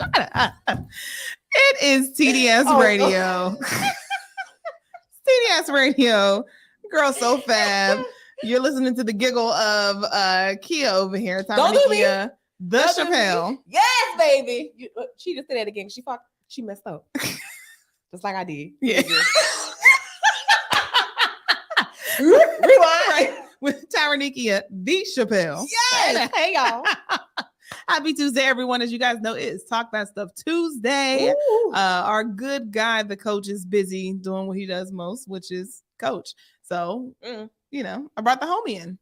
Shut up. It is TDS Radio. TDS Radio. Girl, so fab. You're listening to the giggle of Kia over here. Don't do me. Kia, the Don't do Chappelle. me. Yes, baby. She just said that again. She messed up. Just like I did. Yeah. Rewind. Right. With Tyranikia, the Chappelle. Yes. Hey, y'all. Happy Tuesday, everyone. As you guys know, it is Talk That Stuff Tuesday. Our good guy, the coach, is busy doing what he does most, which is coach. So, you know, I brought the homie in.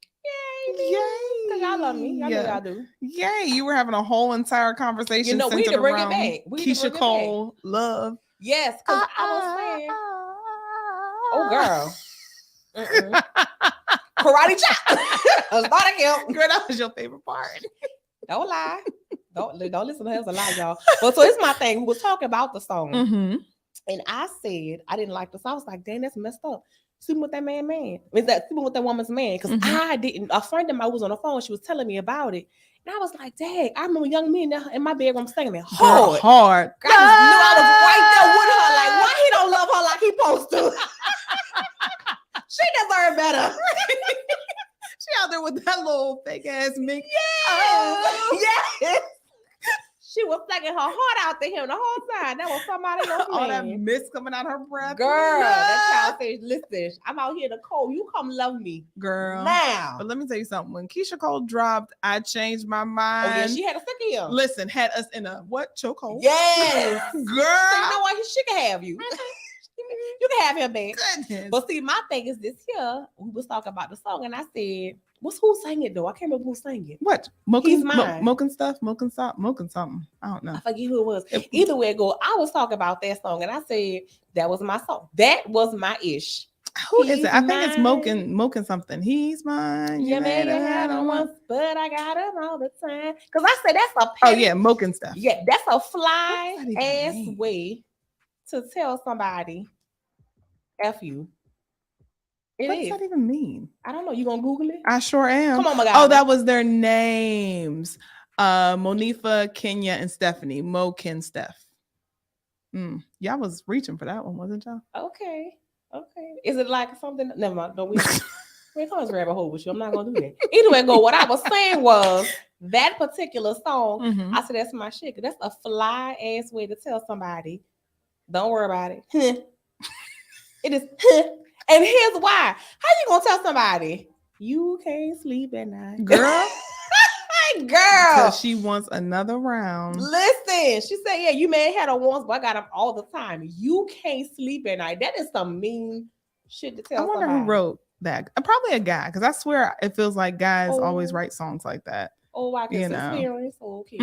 Yay. Y'all love me. Y'all know y'all do. Yay. You were having a whole entire conversation. You know, we need to bring it back. Keisha Cole, love. Yes, because I was saying, oh, girl. Karate chop. Start again. Girl, that was your favorite part. Don't lie. Don't listen to her. It's a lie, y'all. But so it's my thing. We was talking about the song. And I said I didn't like the song. I was like, dang, that's messed up. Sleeping with that sleeping with that woman's man. Because I didn't. A friend of mine was on the phone. She was telling me about it. And I was like, dang, I remember young me in my bedroom singing it hard. Hard. I just knew I was right there with her. Like, why he don't love her like he supposed to? She deserved better. She out there with that little fake ass mink. Yes. She was flinging her heart out to him the whole time. That was somebody else. All that mist coming out her breath. Girl, that child says, listen, I'm out here in the cold. You come love me. Girl. Now. But let me tell you something. When Keisha Cole dropped, I changed my mind. Oh, yeah, she had a stick in. Listen, had us in a what? Chokehold? Yes. Girl. So you know what? She can have you. You can have him back. Goodness. But see, my thing is this here. We was talking about the song, and I said, who sang it though? I can't remember who sang it. What? He's mine. Moking something. I don't know. I forget who it was. Either way it go, I was talking about that song, and I said that was my song. That was my ish. Who is it? I think it's Moking something. He's mine. You may have had him once, but I got him all the time. Because I said that's a petty, Moking stuff. Yeah, that's a fly ass way to tell somebody F you. What does that even mean? I don't know. You gonna Google it? I sure am. Come on, my guy. Oh, that was their names. Monifa, Kenya, and Stephanie. Mo, Ken, Steph. Y'all was reaching for that one, wasn't y'all? Okay. Is it like something? Never mind. Don't we? Can't grab a hold with you. I'm not gonna do that. Either way, go. What I was saying was that particular song. I said that's my shit. That's a fly ass way to tell somebody. Don't worry about it. It is. And here's why. How you gonna tell somebody you can't sleep at night, girl? Girl, because she wants another round. Listen, she said, "Yeah, you may have had her once, but I got them all the time. You can't sleep at night." That is some mean shit to tell. I wonder who wrote that. Probably a guy, because I swear it feels like guys always write songs like that. Oh, I guess experience. Okay,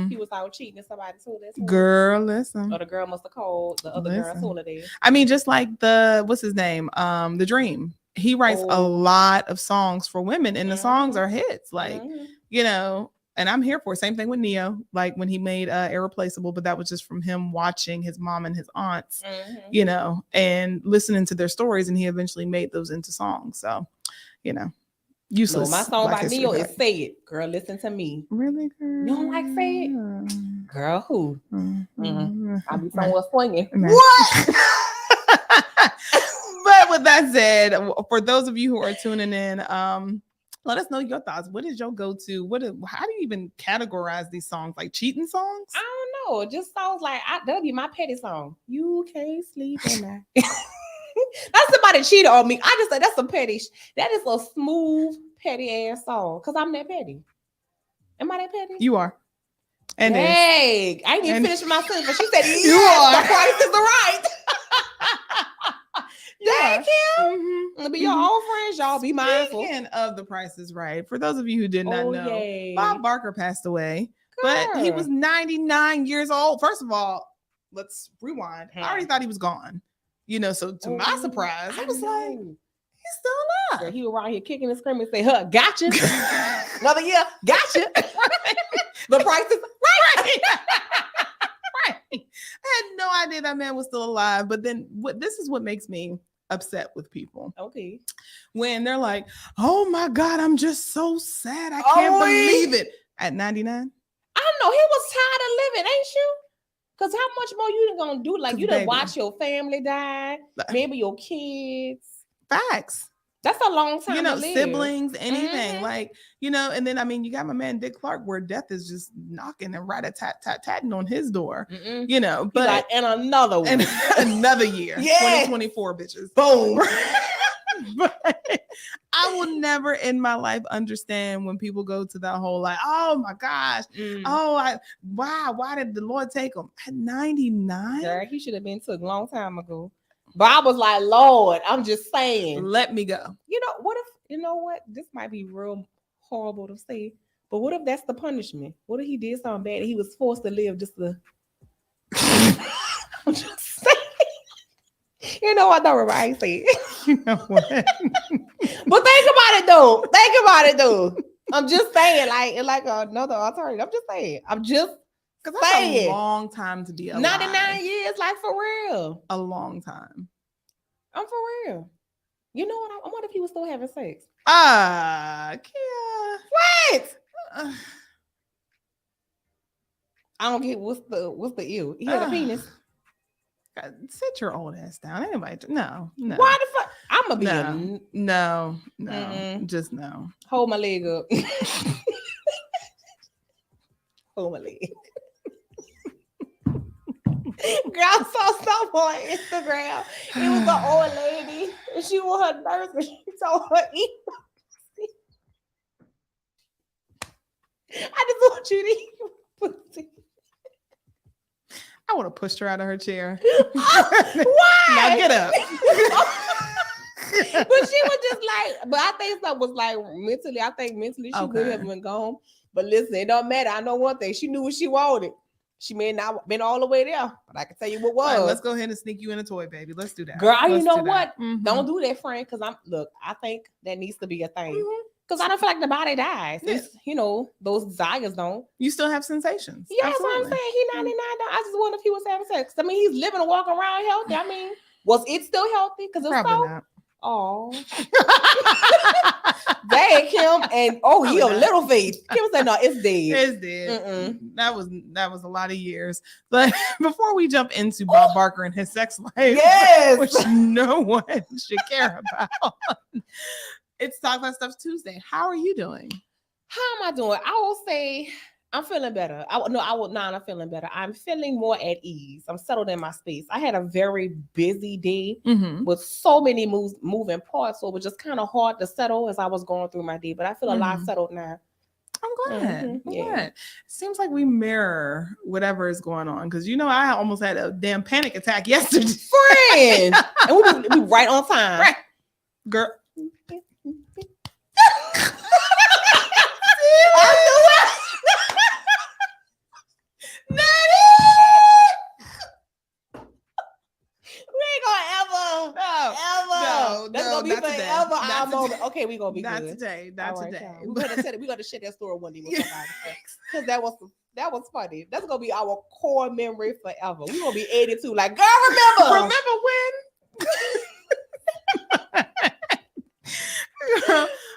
he was out cheating and somebody told that. Girl, listen. Or the girl must have called the other girl told her that. I mean, just like what's his name? The Dream. He writes a lot of songs for women, and the songs are hits. Like, you know, and I'm here for it. Same thing with Neo. Like when he made Irreplaceable, but that was just from him watching his mom and his aunts, you know, and listening to their stories, and he eventually made those into songs. So, you know. Useless. No, my song by Neo is Say It. Girl, listen to me. Really, girl? You don't like Say It? Girl, who? I'll be somewhere swinging. What? But with that said, for those of you who are tuning in, let us know your thoughts. What is your go-to? How do you even categorize these songs? Like cheating songs? I don't know. It just sounds like that'll be my petty song. You can't sleep at night. That's somebody cheated on me. I just said that's a petty. That is a smooth, petty ass song. Cause I'm that petty. Am I that petty? You are. And hey, I ain't even finished my sentence, but she said you are. The price is right. Thank you. Be your own friends, y'all. Be mindful. Speaking of The Price is Right, for those of you who did not know, Bob Barker passed away, but he was 99 years old. First of all, let's rewind. I already thought he was gone. You know, so to my surprise, I was like, he's still alive. So he was around here kicking and screaming and say, "Huh, gotcha." Another year, gotcha. The price is right. Right. I had no idea that man was still alive. But then this is what makes me upset with people. Okay. When they're like, "Oh my God, I'm just so sad. I can't believe it." At 99? I know he was tired of living, ain't you? Cause how much more you gonna do? Like you done baby. watch your family die, maybe your kids. Facts. That's a long time. You know, to live. siblings, anything. Like, you know, and then I mean, you got my man Dick Clark, where death is just knocking and rat-a-tat-tat-tatting on his door. You know, but like, and another one, and another year, 2024, bitches. Boom. But I will never in my life understand when people go to that whole like, oh my gosh, why did the Lord take him at 99? Girl, he should have been took a long time ago. But I was like, Lord, I'm just saying, let me go. You know what? If you know what, this might be real horrible to say, but what if that's the punishment? What if he did something bad and he was forced to live just to? I'm just saying. You know what? Don't remember I ain't say it. You know what? But think about it though. I'm just saying, like another alternative. I'm just saying. Because that's a long time to be alive. 99 years, like for real. A long time. I'm for real. You know what? I wonder if he was still having sex. Kia. What? I don't get what's the ew. He had a penis. Sit your old ass down. Anybody? No. Why the fuck? I'm gonna be no. Just no. Hold my leg up. Hold my leg. Girl, I saw something on Instagram. It was an old lady, and she was her nurse, and she told her eat. I just want you to eat pussy. I would have pushed her out of her chair. Why? Now get up. But she was just like, but I think something was like mentally. I think mentally she could have been gone. But listen, it don't matter. I know one thing. She knew what she wanted. She may not been all the way there, but I can tell you what was. Right, let's go ahead and sneak you in a toy, baby. Let's do that. Girl, you know what? Don't do that, friend. Because I think that needs to be a thing. Because I don't feel like the body dies. Yeah. You know, those desires don't. You still have sensations. Yeah, that's what I'm saying. He 99. I just wonder if he was having sex. I mean, he's living and walking around healthy. I mean, was it still healthy? Because it's so. Not. Oh, dang Kim, and he a little face. Kim said, "No, it's dead. It's dead." That was a lot of years. But before we jump into Bob Barker and his sex life, yes, which no one should care about, it's Talk That Stuff Tuesday. How are you doing? How am I doing? I will say I'm feeling better. I'm feeling better. I'm feeling more at ease. I'm settled in my space. I had a very busy day with so many moving parts, so it was just kind of hard to settle as I was going through my day. But I feel a lot settled now. I'm glad. Glad. Seems like we mirror whatever is going on because I almost had a damn panic attack yesterday. Friend, and we right on time, right, girl. That's gonna be forever our moment. Okay, we gonna be not good. Today. Not today. We gotta share that story one day with somebody because that was funny. That's gonna be our core memory forever. We gonna be 82. Like, girl, remember when?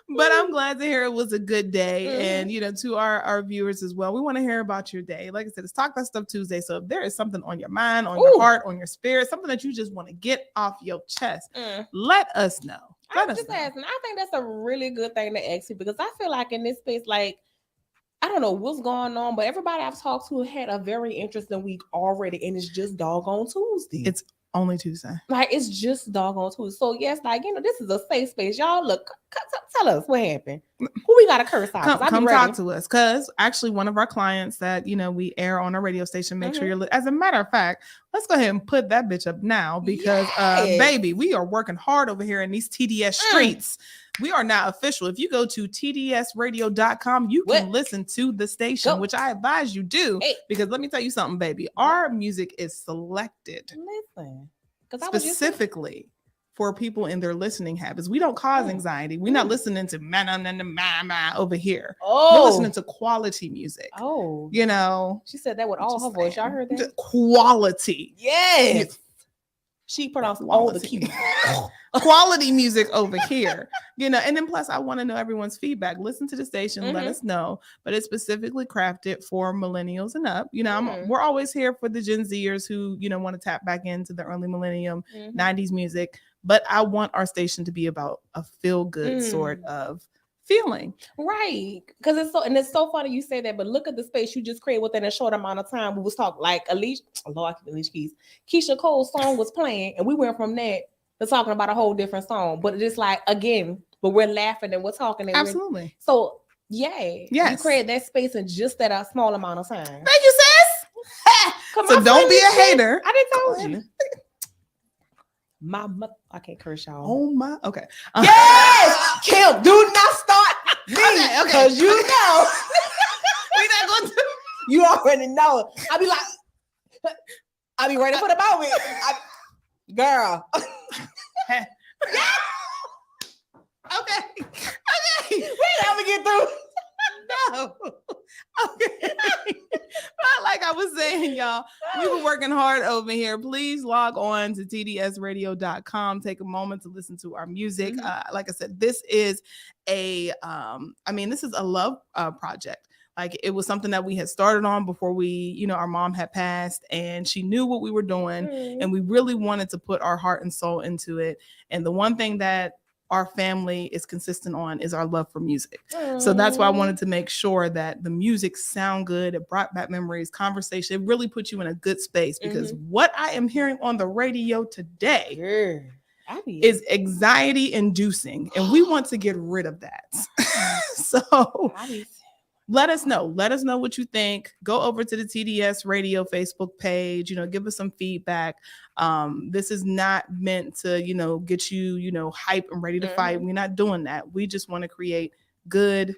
But I'm glad to hear it was a good day. And, to our viewers as well, we want to hear about your day. Like I said, it's Talk That Stuff Tuesday. So if there is something on your mind, on your heart, on your spirit, something that you just want to get off your chest, let us know. I'm just asking. I think that's a really good thing to ask you because I feel like in this space, like, I don't know what's going on, but everybody I've talked to had a very interesting week already. And it's just doggone Tuesday. It's only Tuesday. Like, it's just doggone Tuesday. So, yes, like, this is a safe space. Y'all, look, tell us what happened. Who we got to curse out? Come talk to us. Because actually, one of our clients that, we air on our radio station, make sure you're, as a matter of fact, let's go ahead and put that bitch up now because, baby, we are working hard over here in these TDS streets. We are now official. If you go to tdsradio.com, you can listen to the station, which I advise you do. Because let me tell you something, baby. Our music is selected specifically for people in their listening habits. We don't cause anxiety. We're not listening to ma over here. We're listening to quality music. She said that with all her voice. Y'all heard that? Quality. Yes. She pronounced all the cues. Quality music over here, and then plus I want to know everyone's feedback. Listen to the station, let us know, but it's specifically crafted for millennials and up. We're always here for the Gen Zers who, want to tap back into the early millennium 90s music, but I want our station to be about a feel good sort of feeling. Right. Because it's so funny you say that, but look at the space you just created within a short amount of time. We was talking like Alicia Keys. Keisha Cole's song was playing, and we went from that to talking about a whole different song. But it's like, again, but we're laughing and we're talking. And absolutely. So you create that space in just that a small amount of time. Thank you, sis. So don't be a hater. I didn't tell you. I can't curse y'all. Oh my, okay. Yes, Kim, do not start me, because you know we're not going to. You already know. I be ready for the moment. Girl. Okay. Wait, let me get through. No. Okay. But like I was saying, y'all, we were working hard over here. Please log on to tdsradio.com. Take a moment to listen to our music. Like I said, this is a love project. Like it was something that we had started on before our mom had passed, and she knew what we were doing, and we really wanted to put our heart and soul into it. And the one thing that our family is consistent on is our love for music. So that's why I wanted to make sure that the music sound good. It brought back memories, conversation. It really put you in a good space, because what I am hearing on the radio today is anxiety inducing, and we want to get rid of that. So let us know what you think. Go over to the TDS Radio Facebook page, give us some feedback. This is not meant to, get you, hype and ready to fight. We're not doing that. We just want to create good,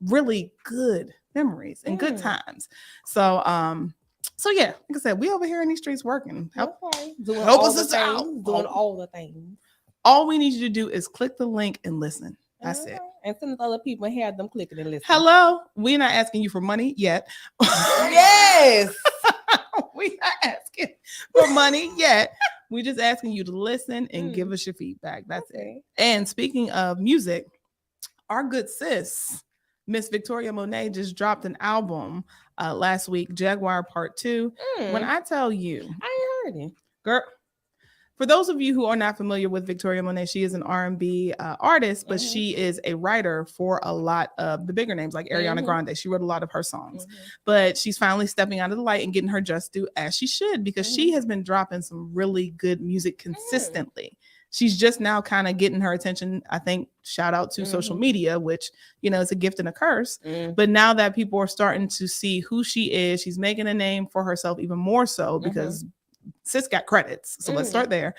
really good memories and good times. So yeah, like I said, we over here in these streets working. Help us out. Doing all the things. All we need you to do is click the link and listen. That's it. And send other people and have them clicking and listening. Hello. We're not asking you for money yet. Yes. We're not asking for money yet. We're just asking you to listen and give us your feedback. That's it. And speaking of music, our good sis, Miss Victoria Monet, just dropped an album last week, Jaguar Part 2. When I tell you, I ain't heard it. Girl, for those of you who are not familiar with Victoria Monet, she is an R&B artist, but she is a writer for a lot of the bigger names like Ariana Grande. She wrote a lot of her songs, but she's finally stepping out of the light and getting her just due, as she should, because she has been dropping some really good music consistently. She's just now kind of getting her attention. I think shout out to social media, which, is a gift and a curse. But now that people are starting to see who she is, she's making a name for herself even more so, because sis got credits. So let's start there.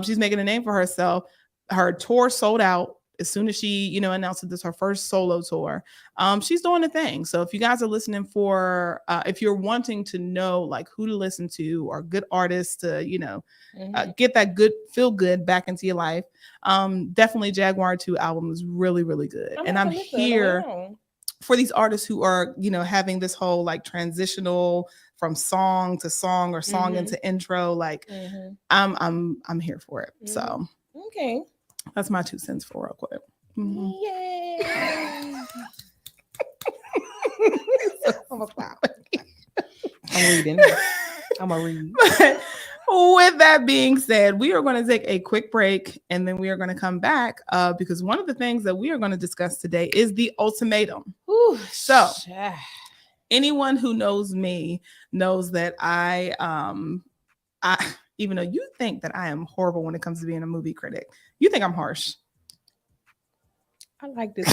She's making a name for herself. Her tour sold out as soon as she, announced that this is her first solo tour. She's doing the thing. So if you guys are listening for, if you're wanting to know like who to listen to or good artists to, get that good, feel good back into your life, definitely Jaguar 2 album is really, really good. And I'm here for these artists who are, having this whole like transitional from song to song or song into intro. Like I'm here for it. So okay. That's my 2 cents for real quick. Yay. I'm reading. I'm gonna read. With that being said, we are going to take a quick break, and then we are going to come back because one of the things that we are going to discuss today is the ultimatum. So anyone who knows me knows that I even though you think that I am horrible when it comes to being a movie critic, you think I'm harsh. I like this.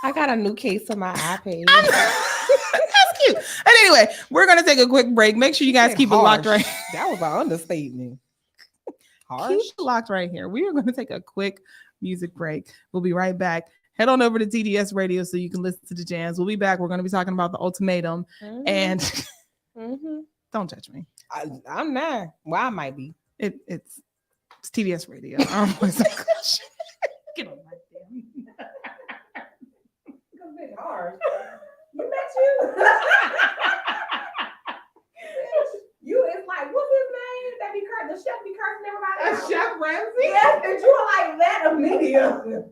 I got a new case on my iPad. That's cute. And anyway, we're going to take a quick break. Make sure you guys keep it locked right. That was an understatement. Harsh. Keep it locked right here. We are going to take a quick music break. We'll be right back. Head on over to TDS Radio so you can listen to the jams. We'll be back. We're going to be talking about the ultimatum. And don't judge me. I'm not. Well, I might be. It's TDS Radio. Get on my damn. Hard. You bet you. You is like, what's his name? That be the chef Nigga.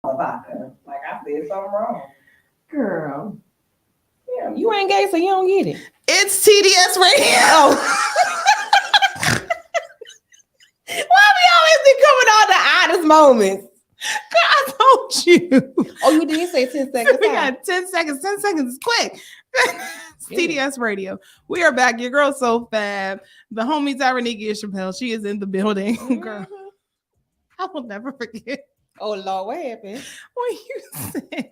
Like I said something wrong. Girl. Yeah, you ain't gay, so you don't get it. It's TDS Radio. Why we always be coming on the oddest moments? I told you. Oh, you did say 10 seconds. We got 10 seconds. 10 seconds is quick. It's TDS Radio. We are back. Your girl's so fab. The homie Tyrannikia Chappelle. She is in the building. Mm-hmm. Girl, I will never forget. Oh, Lord, what happened? When you said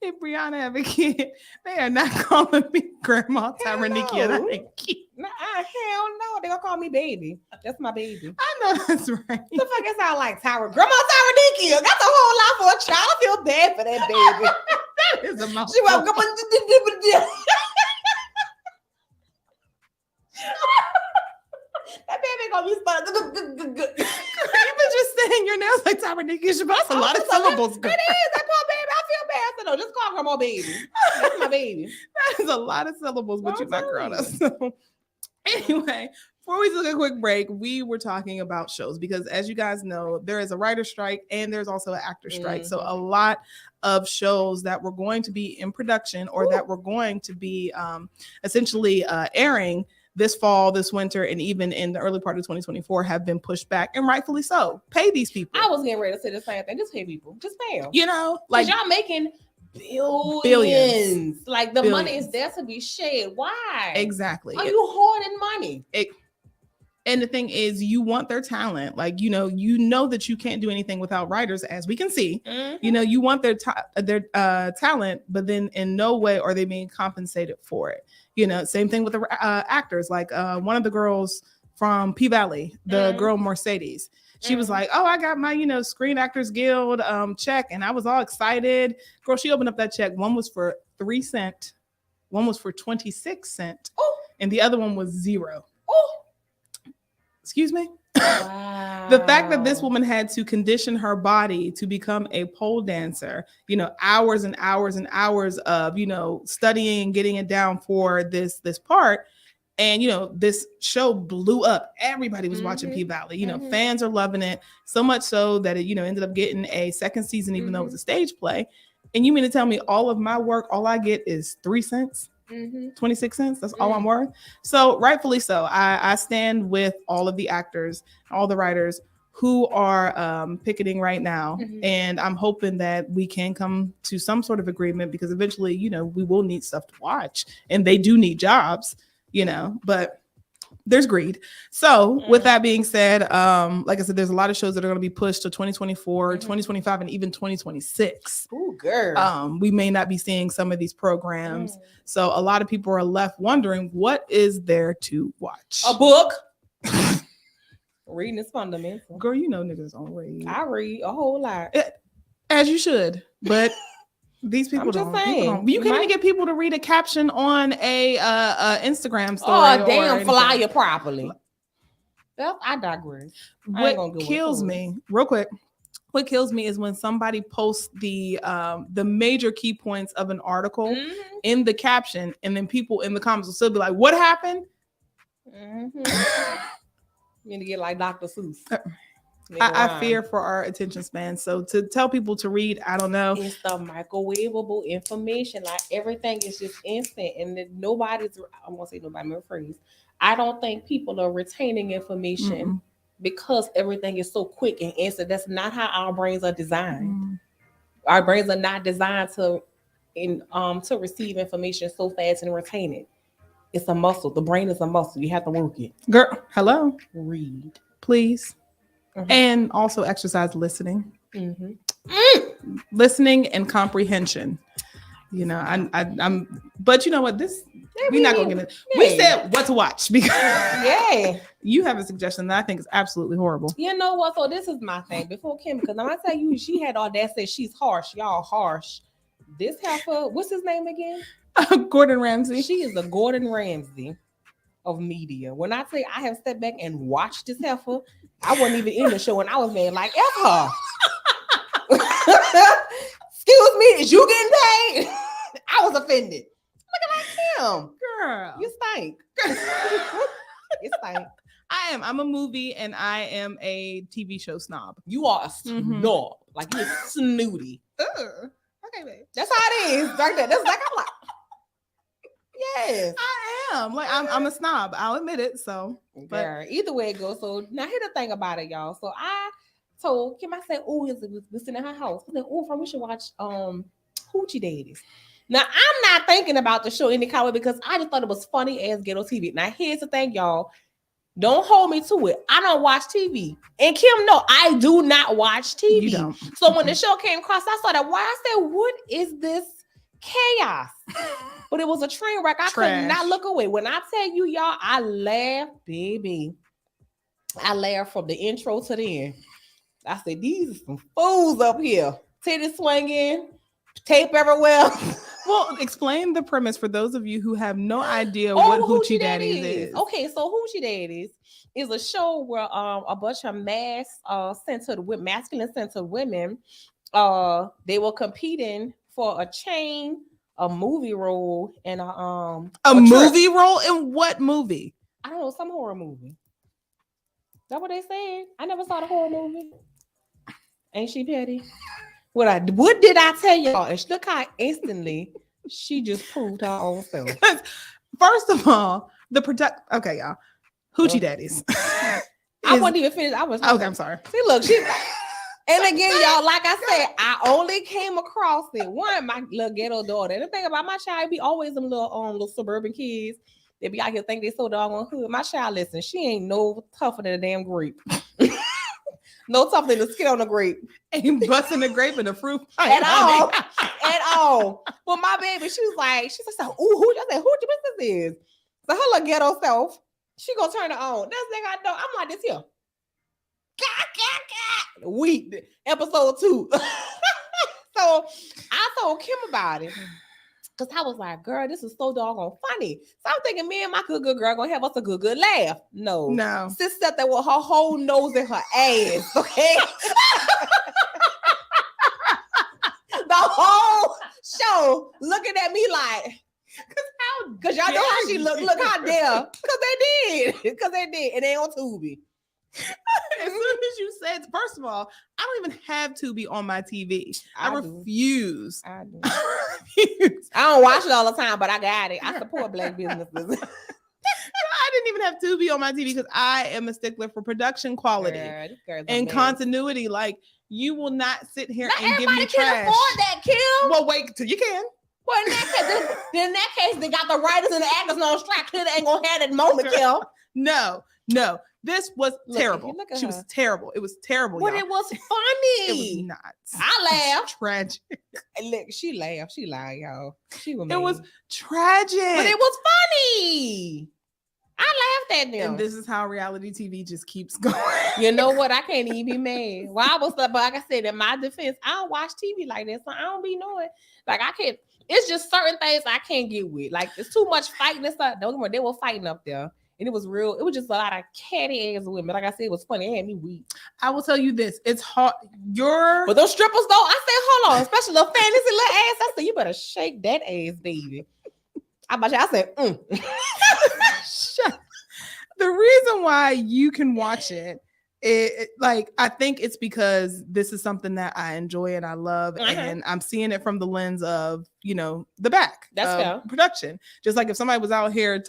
if Brianna have a kid, they are not calling me Grandma Tyrannikia. No. Hell no. They're going to call me baby. That's my baby. I know that's right. The fuck it sound like Grandma Tyrannikia. That's a whole lot for a child. I feel bad for that baby. That is a mouthful. She won't come on. That baby gonna be spun. Even just saying your nails like Tyrannikia Chappelle. That's a lot of syllables. It is. That poor baby. I feel bad. So no, just call Grandma baby. That's my baby. That is a lot of syllables, but you're not grown. So anyway, before we took a quick break, we were talking about shows because, as you guys know, there is a writer strike and there's also an actor strike. Mm-hmm. So a lot of shows that were going to be in production or that were going to be essentially airing this fall, this winter, and even in the early part of 2024 have been pushed back, and rightfully so. Pay these people. I was getting ready to say the same thing. Just pay people. Just pay them. You know, like y'all making billions. Like the money is there to be shared. Why? Exactly. Are you hoarding money? And the thing is, you want their talent. Like, you know that you can't do anything without writers, as we can see. Mm-hmm. You want their talent, but then in no way are they being compensated for it. Same thing with the actors. Like one of the girls from P-Valley, the girl Mercedes. She was like, oh, I got my, Screen Actors Guild check. And I was all excited. Girl, she opened up that check. One was for 3 cents. One was for 26 cents. Oh. And the other one was 0. Oh. Excuse me? Wow. The fact that this woman had to condition her body to become a pole dancer, hours and hours and hours of, studying, getting it down for this part. And, this show blew up. Everybody was watching P-Valley. Fans are loving it. So much so that it, ended up getting a second season, even though it was a stage play. And you mean to tell me all of my work, all I get is 3 cents, 26 cents? That's all I'm worth. So rightfully so. I stand with all of the actors, all the writers who are picketing right now. And I'm hoping that we can come to some sort of agreement because eventually, we will need stuff to watch and they do need jobs. But there's greed. So with that being said, like I said, there's a lot of shows that are going to be pushed to 2024, 2025, and even 2026. Ooh, girl. We may not be seeing some of these programs. So a lot of people are left wondering, what is there to watch? A book. Reading is fundamental. Girl, niggas don't read. I read a whole lot. As you should, but these people don't. You can't even get people to read a caption on a Instagram story. Oh, damn, flyer properly. Well, I digress. What kills me, real quick, what kills me is when somebody posts the major key points of an article in the caption, and then people in the comments will still be like, "What happened?" You need to get like Dr. Seuss. I fear for our attention span. So to tell people to read, I don't know. It's the microwavable information. Like everything is just instant. And nobody's, I won't say nobody, my phrase. I don't think people are retaining information because everything is so quick and instant. That's not how our brains are designed. Our brains are not designed to receive information so fast and retain it. It's a muscle. The brain is a muscle. You have to work it. Girl, hello. Read. Please. And also exercise listening. Listening and comprehension. I'm but you know what? We're not gonna get it. We said what to watch because you have a suggestion that I think is absolutely horrible. You know what? So this is my thing before Kim, because I'm gonna tell you, she had all that said she's harsh. Y'all harsh. This heifer, what's his name again? Gordon Ramsay. She is the Gordon Ramsay of media. When I say I have stepped back and watched this heifer, I wasn't even in the show and I was being like, F her. Excuse me, is you getting paid? I was offended. Look at him. Girl. You stink. You stink. I'm a movie and I am a TV show snob. You are a snob. Like you're snooty. Okay, babe. That's how it is. Like that. That's like I'm like, yes. I am. Like I'm a snob. I'll admit it. So but either way it goes. So now here's the thing about it, y'all. So I told Kim, I said, oh, we're sitting in her house. I said, oh, we should watch Hoochie Daddies. Now I'm not thinking about the show any kind of way because I just thought it was funny as ghetto TV. Now here's the thing, y'all. Don't hold me to it. I don't watch TV. And Kim, no, I do not watch TV. You don't. So when the show came across, I saw that. Why? I said, what is this chaos? But it was a train wreck. I could not look away. When I tell you, y'all, I laughed, baby. I laughed from the intro to the end. I said, these are some fools up here. Titty swinging, tape everywhere. Well, explain the premise for those of you who have no idea what Hoochie Daddies is. Okay, so Hoochie Daddies is a show where a bunch of masculine-centered women, they were competing for a chain, a movie role, and a movie role in what movie? I don't know, some horror movie. Is that what they said? I never saw the horror movie. Ain't she petty? What did I tell y'all? And look how instantly she just proved her own self. First of all, okay, y'all. Hoochie Daddies. I wasn't even finished. Okay, I'm sorry. See, look, and again, y'all, like I said, I only came across it. One, my little ghetto daughter. And the thing about my child, be always them little suburban kids. They be out here think they so doggone hood. My child, listen, she ain't no tougher than a damn grape. No tougher than the skin on the grape. Ain't busting the grape in the fruit at all. At all. But my baby, she said, ooh, I said, who this is? So her little ghetto self, She gonna turn it on. That's thing I know. I'm like this here. Week episode 2. So I told Kim about it. Cause I was like, girl, this is so doggone funny. So I'm thinking me and my good girl gonna have us a good laugh. No. Sis sat there with her whole nose in her ass. Okay. The whole show looking at me like, cause y'all know how she look. Look how dare. Cause they did. And they on Tubi. As soon as you said, first of all, I don't even have Tubi on my TV. I refuse. I do. I don't watch it all the time, but I got it. I support Black businesses. I didn't even have Tubi on my TV because I am a stickler for production quality and continuity. Like, you will not sit here and give me trash. Everybody can afford that, Kim. Well, wait till you can. Well, in that case, they got the writers and the actors on strike. They ain't gonna have that moment, Kim. No. This was terrible. She was terrible. It was terrible. But it was funny. It was not. I laughed. Tragic. Look, she laughed. She lied, y'all. She was. It was tragic. But it was funny. I laughed at them. And this is how reality TV just keeps going. You know what? I can't even be mad. Well, I was but like I said, in my defense, I don't watch TV like that, so I don't be knowing. Like I can't. It's just certain things I can't get with. Like it's too much fighting and stuff. Don't get me wrong, they were fighting up there. And it was real. It was just a lot of catty ass women. Like I said, it was funny. It had me weak. I will tell you this. It's hard. But those strippers though, I said, hold on. Especially little fantasy little ass. I said, you better shake that ass, baby. I said, The reason why you can watch it, like, I think it's because this is something that I enjoy and I love. And I'm seeing it from the lens of, the back. That's fair. Production. Just like if somebody was out here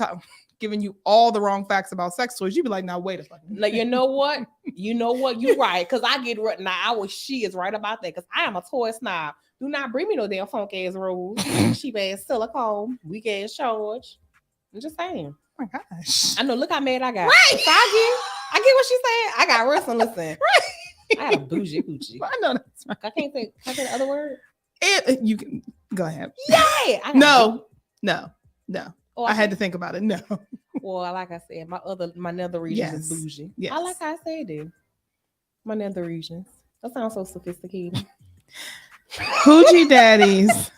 giving you all the wrong facts about sex toys, you'd be like, now wait a second. Like, you know what? You're right. Because I get right now. She is right about that. Because I am a toy snob. Do not bring me no damn funk ass rules. Cheap ass silicone, weak ass charge. I'm just saying. Oh my gosh. I know. Look how mad I got. Right. So I get what she's saying. I got wrestling. Listen. Right. I had a bougie coochie. I know that's right. I can't say the other word. You can go ahead. Yeah. No. Oh, I had to think about it. No. Well, like I said, my nether regions is bougie. Yes. I like how I said it. My nether regions. That sounds so sophisticated. Hoochie Daddies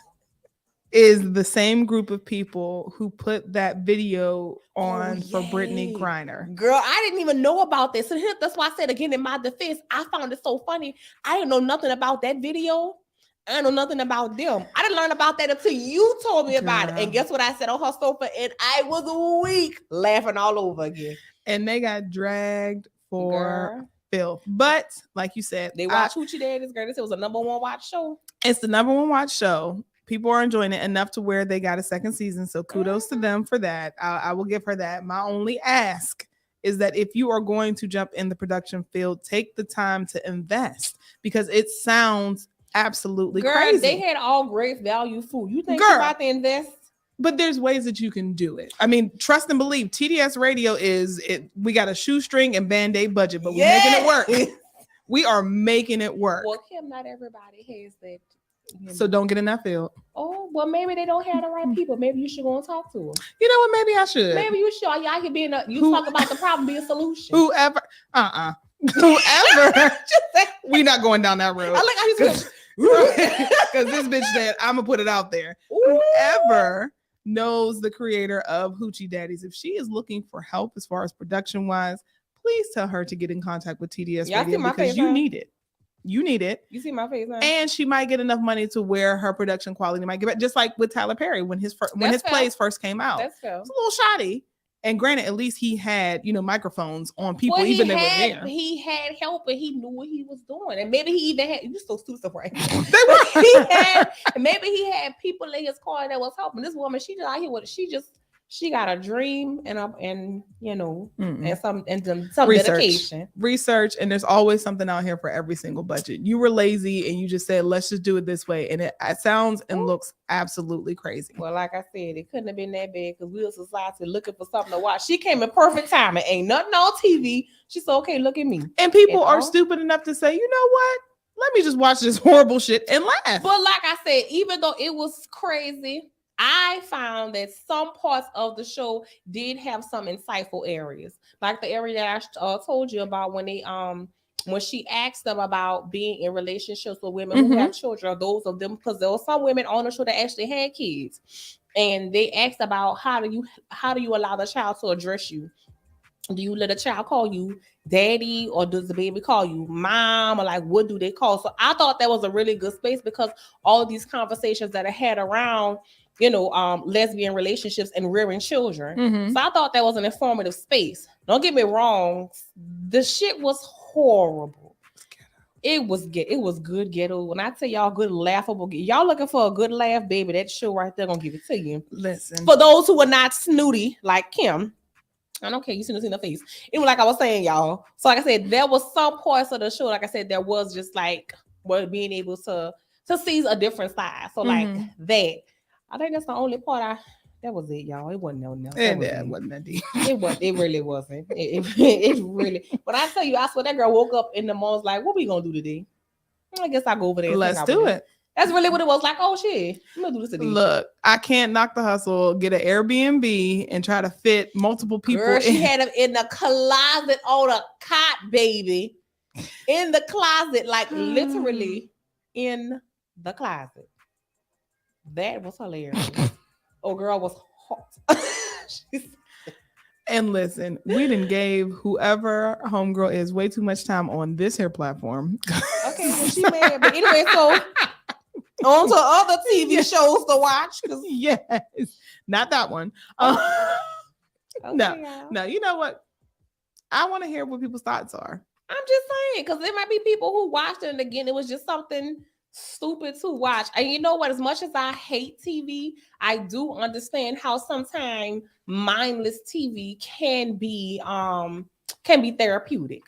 is the same group of people who put that video on for Brittany Griner. Girl, I didn't even know about this. So that's why I said again in my defense, I found it so funny. I didn't know nothing about that video. I don't know nothing about them. I didn't learn about that until you told me about it. And guess what I said on her sofa? And I was weak, laughing all over again. And they got dragged for filth. But like you said, they watch Hoochie Daddies. Girl, this was a number 1 watch show. It's the number 1 watch show. People are enjoying it enough to where they got a second season. So kudos to them for that. I will give her that. My only ask is that if you are going to jump in the production field, take the time to invest because it sounds absolutely crazy. They had all great value food. You think you're about to invest? But there's ways that you can do it. I mean, trust and believe. TDS Radio we got a shoestring and Band-Aid budget, but we're making it work. We are making it work. Well, Kim, not everybody has that. So don't get in that field. Oh, well, maybe they don't have the right people. Maybe you should go and talk to them. You know what? Maybe I should. Maybe you should. Y'all could be talk about the problem, be a solution. Whoever, we not going down that road. I like how he's because this bitch said, I'm gonna put it out there. Ooh. Whoever knows the creator of Hoochie Daddies, if she is looking for help as far as production wise, please tell her to get in contact with TDS Radio because you need it. You need it. You see my face now? And she might get enough money to where her production quality might get better. Just like with Tyler Perry when his plays first came out. That's fair. It's a little shoddy. And granted, at least he had, microphones on people, even they were there. He had help and he knew what he was doing. And maybe he even had, you're so stupid, right? Maybe he had people in his car that was helping. This woman, she just out here she got a dream and some dedication. Research, and there's always something out here for every single budget. You were lazy and you just said, let's just do it this way. And it sounds and looks absolutely crazy. Well, like I said, it couldn't have been that bad because we were society looking for something to watch. She came in perfect time and ain't nothing on TV. She said, okay, look at me. And people are stupid enough to say, you know what? Let me just watch this horrible shit and laugh. But like I said, even though it was crazy, I found that some parts of the show did have some insightful areas, like the area that I told you about when she asked them about being in relationships with women who have children, or those of them, because there were some women on the show that actually had kids, and they asked about how do you allow the child to address you? Do you let a child call you daddy, or does the baby call you mom, or like what do they call? So I thought that was a really good space, because all of these conversations that I had around, lesbian relationships and rearing children. So I thought that was an informative space. Don't get me wrong, the shit was horrible. It was good ghetto. When I tell y'all good laughable, y'all looking for a good laugh, baby, that show right there gonna give it to you. Listen, for those who are not snooty like Kim, I don't care. You see in the face. Even like I was saying, y'all. So like I said, there was some parts of the show. Like I said, there was just like being able to see a different side. So like that. I think that's the only part that was it, y'all. It wasn't no else. It wasn't that deep. It really wasn't. It really. But I tell you, I swear that girl woke up in the morning like, what we gonna do today? I guess I'll go over there. Let's do it. That's really what it was like. Oh shit, I'm gonna do this today. Look, I can't knock the hustle. Get an Airbnb and try to fit multiple people. Girl, she had them in the closet on a cot, baby. In the closet, like literally in the closet. That was hilarious. Oh, girl was hot. And listen, we done gave whoever homegirl is way too much time on this here platform. Okay, well, she mad. But anyway, so on to other TV shows to watch. Yes, not that one. Okay, no, you know what? I want to hear what people's thoughts are. I'm just saying, because there might be people who watched it and again, it was just something stupid to watch. And you know what? As much as I hate TV, I do understand how sometimes mindless TV can be therapeutic,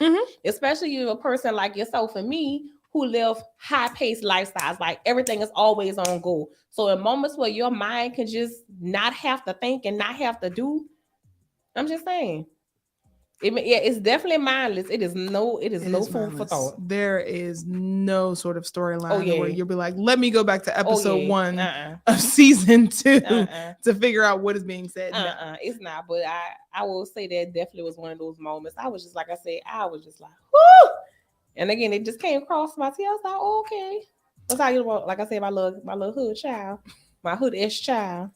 especially if a person like yourself and me who live high-paced lifestyles, like everything is always on go. So in moments where your mind can just not have to think and not have to do, I'm just saying, it's definitely mindless. It is no food for thought. There is no sort of storyline where you'll be like, let me go back to episode 1 of season 2 to figure out what is being said. It's not. But I will say that definitely was one of those moments. I was just like I said, I was just like, whoo. And again, it just came across my teeth. I was like, oh, okay. That's how you want. Like I said, my little hood child, my hood-ish child.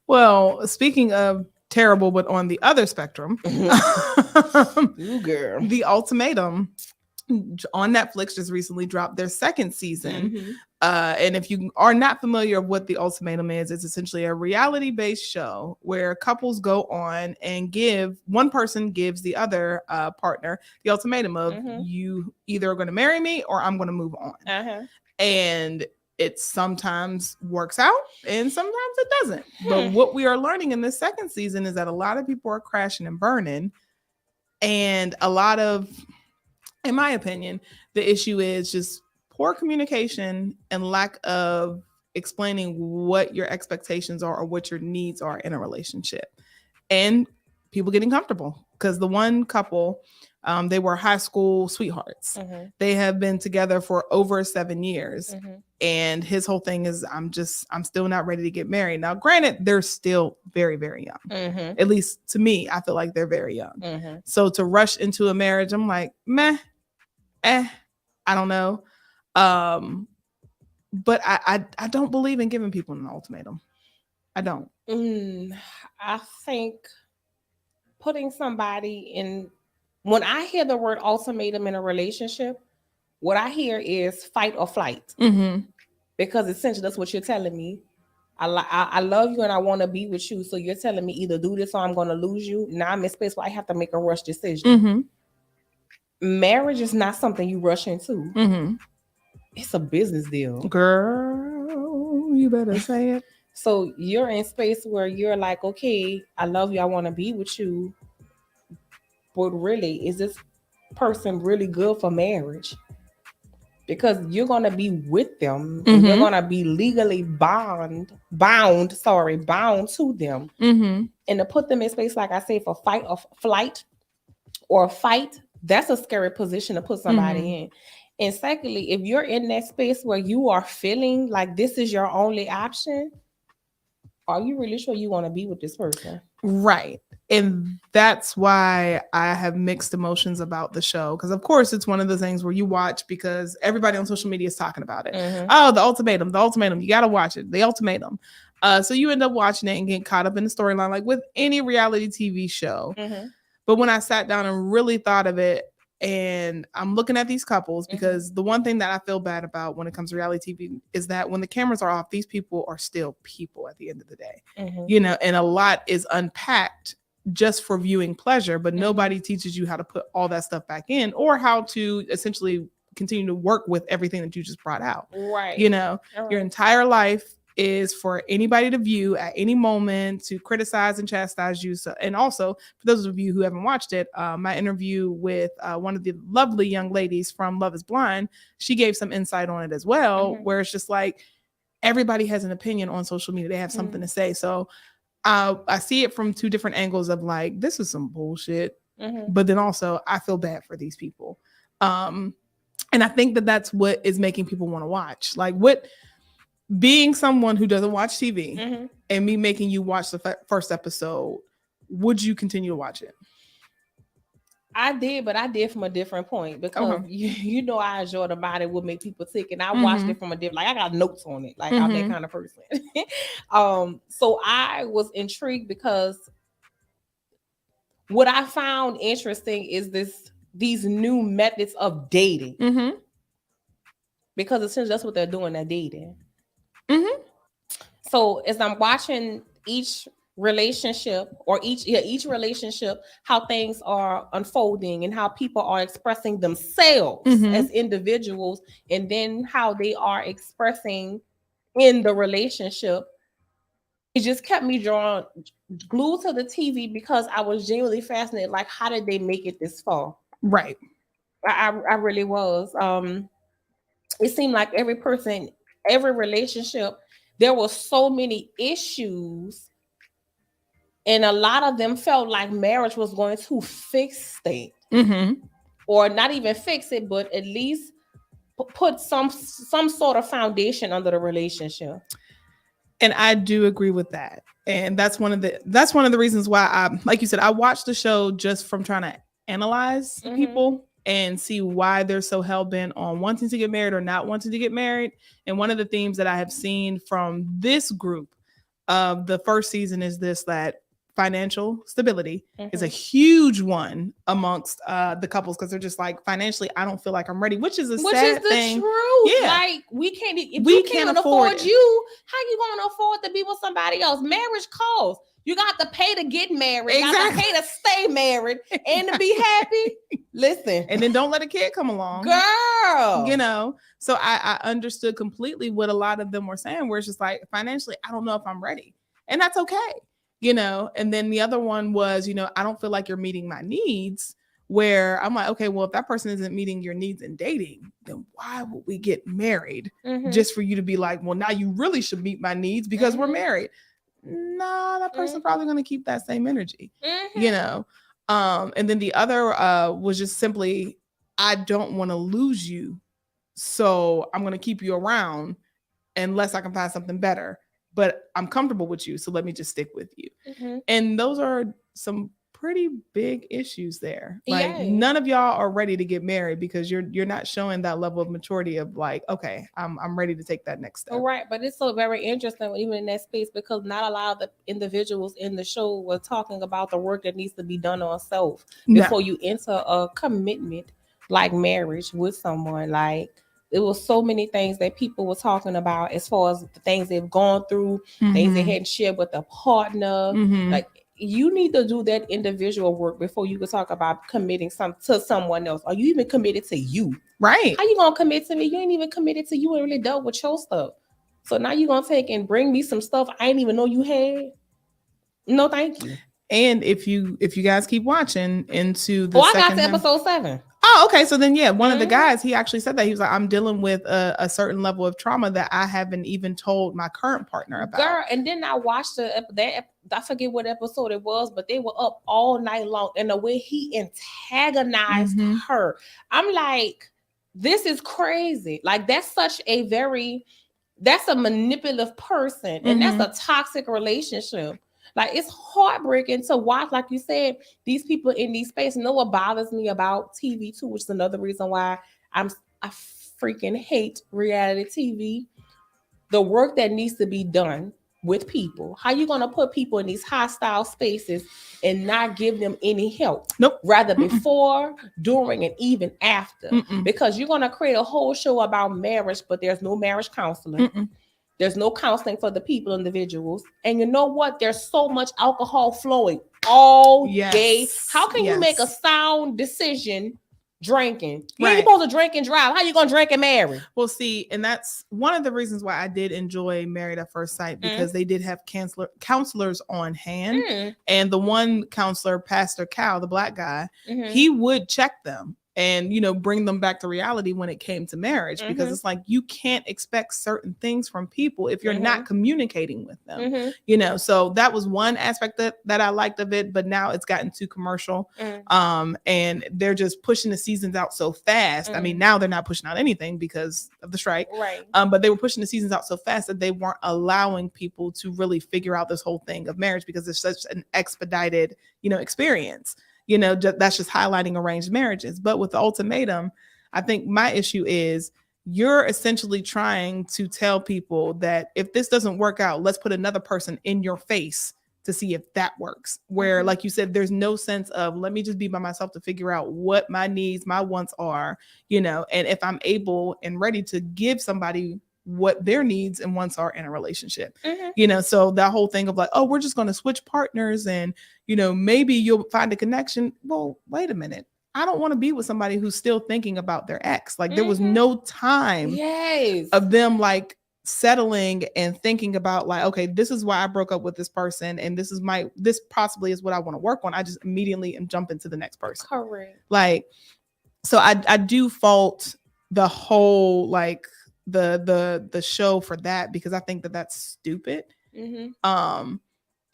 Well, speaking of terrible, but on the other spectrum, Ooh, girl. The Ultimatum on Netflix just recently dropped their second season. And if you are not familiar with what The Ultimatum is, it's essentially a reality-based show where couples go on and one person gives the other partner the ultimatum of you either are going to marry me or I'm going to move on. And it sometimes works out and sometimes it doesn't. But what we are learning in this second season is that a lot of people are crashing and burning. And a lot of, in my opinion, the issue is just poor communication and lack of explaining what your expectations are or what your needs are in a relationship. And people getting comfortable. Because the one couple, they were high school sweethearts. They have been together for over 7 years. And his whole thing is, I'm still not ready to get married. Now, granted, they're still very, very young. At least to me, I feel like they're very young. So to rush into a marriage, I'm like, I don't know. But I don't believe in giving people an ultimatum. I don't. I think putting somebody in, when I hear the word ultimatum in a relationship, what I hear is fight or flight. Because essentially that's what you're telling me. I love you and I want to be with you. So you're telling me either do this or I'm going to lose you. Now I'm in space where I have to make a rush decision. Marriage is not something you rush into. It's a business deal. Girl, you better say it. So you're in space where you're like, okay, I love you. I want to be with you. But really, is this person really good for marriage? Because you're going to be with them. And you're going to be legally bound to them. And to put them in space, like I say, for fight or flight or fight, that's a scary position to put somebody in. And secondly, if you're in that space where you are feeling like this is your only option, are you really sure you want to be with this person? Right. And that's why I have mixed emotions about the show. Because, of course, it's one of the things where you watch because everybody on social media is talking about it. Oh, the ultimatum. You got to watch it. The ultimatum. So you end up watching it and getting caught up in the storyline, like with any reality TV show. But when I sat down and really thought of it, and I'm looking at these couples, because the one thing that I feel bad about when it comes to reality TV is that when the cameras are off, these people are still people at the end of the day, you know, and a lot is unpacked just for viewing pleasure, but nobody teaches you how to put all that stuff back in or how to essentially continue to work with everything that you just brought out. Right. You know, your entire life is for anybody to view at any moment, to criticize and chastise you. So, and also for those of you who haven't watched it, my interview with one of the lovely young ladies from Love is Blind, she gave some insight on it as well, where it's just like everybody has an opinion on social media. They have something to say. So I see it from two different angles of like, this is some bullshit, but then also I feel bad for these people. And I think that that's what is making people want to watch. Like, what being someone who doesn't watch TV and me making you watch the first episode, would you continue to watch it? I did, but I did from a different point because you know I enjoyed about it would make people tick, and I watched it from a different. Like I got notes on it, like I'm that kind of person. So I was intrigued because what I found interesting is these new methods of dating, because essentially that's what they're doing. They're dating. So as I'm watching each relationship or each relationship, how things are unfolding and how people are expressing themselves as individuals, and then how they are expressing in the relationship, it just kept me glued to the TV because I was genuinely fascinated. Like, how did they make it this far? Right. I really was. It seemed like every person, every relationship, there were so many issues, and a lot of them felt like marriage was going to fix things, or not even fix it, but at least put some sort of foundation under the relationship. And I do agree with that. And that's one of the reasons why I, like you said, I watched the show just from trying to analyze people and see why they're so hell-bent on wanting to get married or not wanting to get married. And one of the themes that I have seen from this group of the first season is this, that financial stability is a huge one amongst the couples, because they're just like, financially, I don't feel like I'm ready, which is the thing. Truth. Yeah. Like, if we can't afford you, how you going to afford to be with somebody else? Marriage costs. You got to pay to get married. You got to pay to stay married and to be happy. Listen. And then don't let a kid come along. Girl. You know, so I understood completely what a lot of them were saying, where it's just like, financially, I don't know if I'm ready. And that's okay. You know, and then the other one was, you know, I don't feel like you're meeting my needs, where I'm like, okay, well, if that person isn't meeting your needs in dating, then why would we get married just for you to be like, well, now you really should meet my needs because we're married? No, that person's probably going to keep that same energy, you know? And then the other was just simply, I don't want to lose you, so I'm going to keep you around unless I can find something better. But I'm comfortable with you, so let me just stick with you. And those are some pretty big issues there. Like, none of y'all are ready to get married because you're not showing that level of maturity of like, okay, I'm ready to take that next step. Right, but it's so very interesting even in that space, because not a lot of the individuals in the show were talking about the work that needs to be done on self before you enter a commitment like marriage with someone. Like, there was so many things that people were talking about as far as the things they've gone through, things they hadn't shared with a partner. Like, you need to do that individual work before you can talk about committing to someone else. Are you even committed to you? Right. How you gonna commit to me? You ain't even committed to you and really dealt with your stuff. So now you're gonna take and bring me some stuff I didn't even know you had. No, thank you. And if you guys keep watching into the I got to episode 7. Oh, okay. So then, one of the guys, he actually said that. He was like, I'm dealing with a certain level of trauma that I haven't even told my current partner about. Girl, and then I watched I forget what episode it was, but they were up all night long. And the way he antagonized her, I'm like, this is crazy. Like, that's such a very that's a manipulative person, and that's a toxic relationship. Like, it's heartbreaking to watch. Like you said, these people in these spaces. You know what bothers me about TV too, which is another reason why I freaking hate reality TV. The work that needs to be done with people. How you gonna put people in these hostile spaces and not give them any help? Nope. Rather before, during, and even after. Because you're gonna create a whole show about marriage, but there's no marriage counseling. There's no counseling for the people, individuals. And you know what? There's so much alcohol flowing all day. How can you make a sound decision drinking? You ain't supposed to drink and drive. How you gonna drink and marry? Well, see, and that's one of the reasons why I did enjoy Married at First Sight, because they did have counselors on hand. And the one counselor, Pastor Cal, the black guy, he would check them and, you know, bring them back to reality when it came to marriage, because it's like, you can't expect certain things from people if you're not communicating with them, you know. So that was one aspect that I liked of it, but now it's gotten too commercial. And they're just pushing the seasons out so fast. I mean, now they're not pushing out anything because of the strike, but they were pushing the seasons out so fast that they weren't allowing people to really figure out this whole thing of marriage, because it's such an expedited, you know, experience. You know, that's just highlighting arranged marriages. But with the ultimatum, I think my issue is, you're essentially trying to tell people that if this doesn't work out, let's put another person in your face to see if that works. Where, like you said, there's no sense of, let me just be by myself to figure out what my needs, my wants are, you know, and if I'm able and ready to give somebody what their needs and wants are in a relationship, you know. So that whole thing of like, oh, we're just going to switch partners and, you know, maybe you'll find a connection. Well, wait a minute. I don't want to be with somebody who's still thinking about their ex. Like, there was no time of them like settling and thinking about like, okay, this is why I broke up with this person, and this possibly is what I want to work on. I just immediately am jumping to the next person. Correct. Like, so I do fault the whole like the show for that, because I think that that's stupid.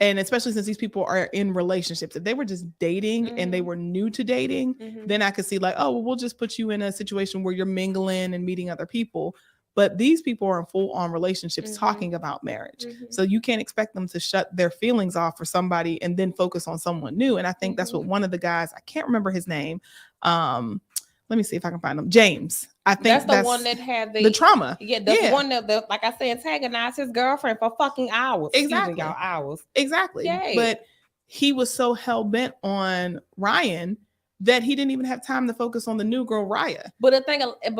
And especially since these people are in relationships. If they were just dating and they were new to dating, then I could see like, oh, well, we'll just put you in a situation where you're mingling and meeting other people. But these people are in full-on relationships talking about marriage. So you can't expect them to shut their feelings off for somebody and then focus on someone new. And I think that's what one of the guys, I can't remember his name, let me see if I can find him. James. I think that's the one that had the trauma. Yeah, that's one that, like I said, antagonized his girlfriend for fucking hours. Exactly. Y'all, hours. Exactly. Yay. But he was so hell-bent on Ryan that he didn't even have time to focus on the new girl, Raya. But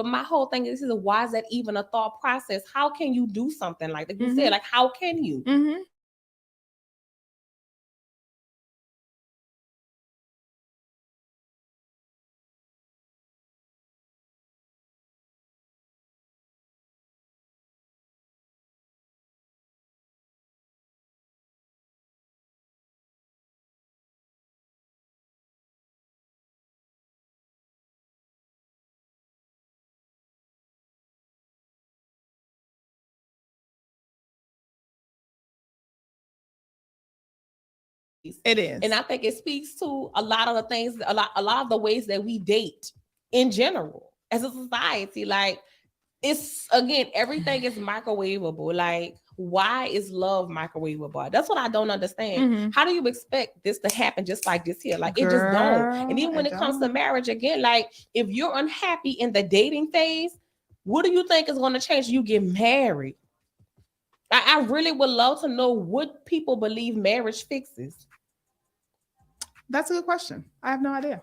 my whole thing is why is that even a thought process? How can you do something like that? You said, like, how can you? It is. And I think it speaks to a lot of the things, a lot of the ways that we date in general as a society. Like, it's, again, everything is microwavable. Like, why is love microwavable? That's what I don't understand. How do you expect this to happen just like this here? Like, it just don't. And even when it comes to marriage, again, like, if you're unhappy in the dating phase, what do you think is going to change? You get married. I really would love to know what people believe marriage fixes. That's a good question. I have no idea.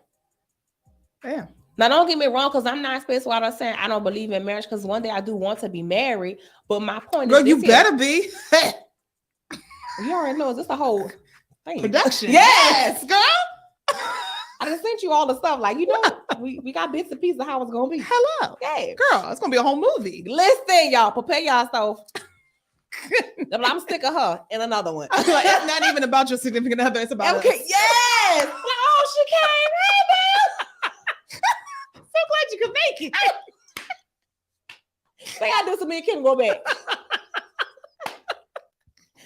Yeah. Now, don't get me wrong, because I'm not spiritual. I'm saying I don't believe in marriage, because one day I do want to be married. But my point is, you better be. You already know this a whole thing. Production. Yes, girl. I just sent you all the stuff. Like, you know, we got bits and pieces of how it's gonna be. Hello. Yeah. Girl, it's gonna be a whole movie. Listen, y'all, prepare yourself. I'm sick of her in another one. Like, it's not even about your significant other. It's about us. Yes. Like, oh, she came. Hey, man. So glad you could make it. They gotta do some me and Kim go back.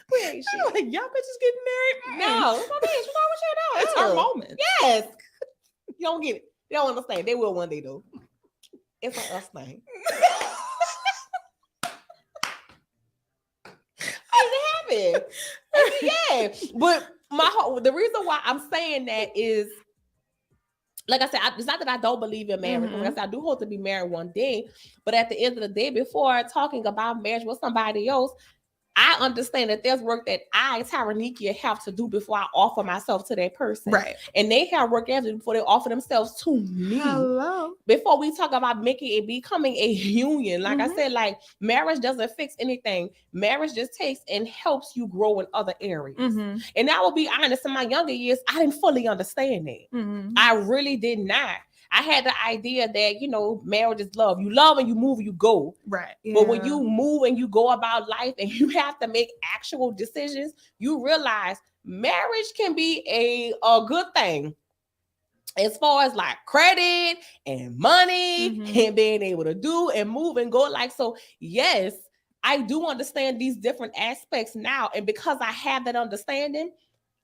Where ain't she? Like, y'all bitches getting married? No, it's my bitch. You know what you're doing. It's her moment. Yes. You don't get it. They don't understand. They will one day, though. It's an us thing. listen. Yeah, but the reason why I'm saying that is, like I said, it's not that I don't believe in marriage. Like I said, I do hope to be married one day. But at the end of the day, before talking about marriage with somebody else, I understand that there's work that I, Tyranikia, have to do before I offer myself to that person. Right. And they have work after before they offer themselves to me. Hello. Before we talk about making it becoming a union, like I said, like marriage doesn't fix anything. Marriage just takes and helps you grow in other areas. And I will be honest, in my younger years, I didn't fully understand that. I really did not. I had the idea that, you know, marriage is love. You love and you move and you go. Right. Yeah. But when you move and you go about life and you have to make actual decisions, you realize marriage can be a good thing. As far as like credit and money and being able to do and move and go. Like, so yes, I do understand these different aspects now. And because I have that understanding,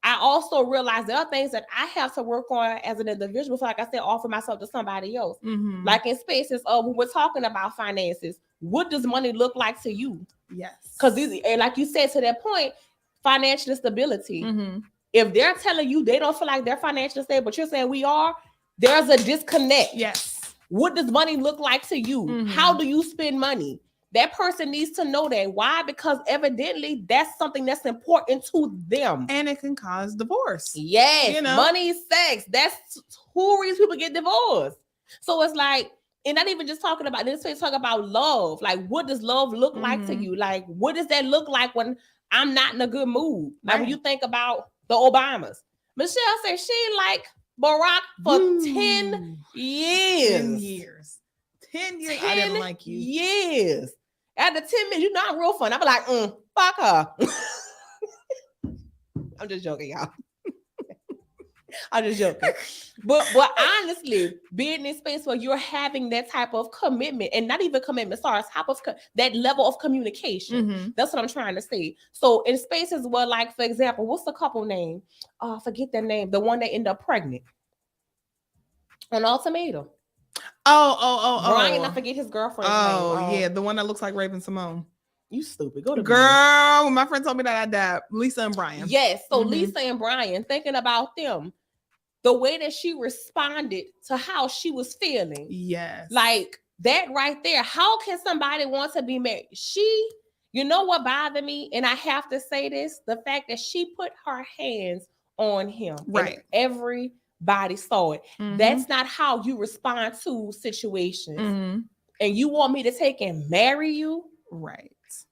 I also realize there are things that I have to work on as an individual. So like I said, offer myself to somebody else. Like in spaces of when we're talking about finances, what does money look like to you? Yes. Because and like you said to that point, financial stability. If they're telling you they don't feel like they're financially stable, but you're saying we are, there's a disconnect. Yes. What does money look like to you? How do you spend money? That person needs to know that. Why? Because evidently that's something that's important to them. And it can cause divorce. Yes. You know? Money, sex. That's two reasons people get divorced. So it's like, and not even just talking about this, talk about love. Like, what does love look like to you? Like, what does that look like when I'm not in a good mood? Like when you think about the Obamas. Michelle said she like Barack for 10 years. 10 years. 10 years. I didn't like you. Years. After 10 minutes, you're not real fun. I'll be like, fuck her. I'm just joking, y'all. I'm just joking. But honestly, being in space where you're having that type of commitment, and not even commitment, sorry, type of that level of communication. That's what I'm trying to say. So in spaces where, like, for example, what's the couple name? Forget their name. The one that ended up pregnant on Ultimatum. Brian, I forget his girlfriend's name. Yeah, the one that looks like Raven-Symoné. You stupid. Go to girl. When my friend told me that I died. Lisa and Brian. Yes. So Lisa and Brian, thinking about them, the way that she responded to how she was feeling. Yes. Like that right there. How can somebody want to be married? You know what bothered me? And I have to say this, the fact that she put her hands on him. Right. Everybody saw it. That's not how you respond to situations. And you want me to take and marry you? Right.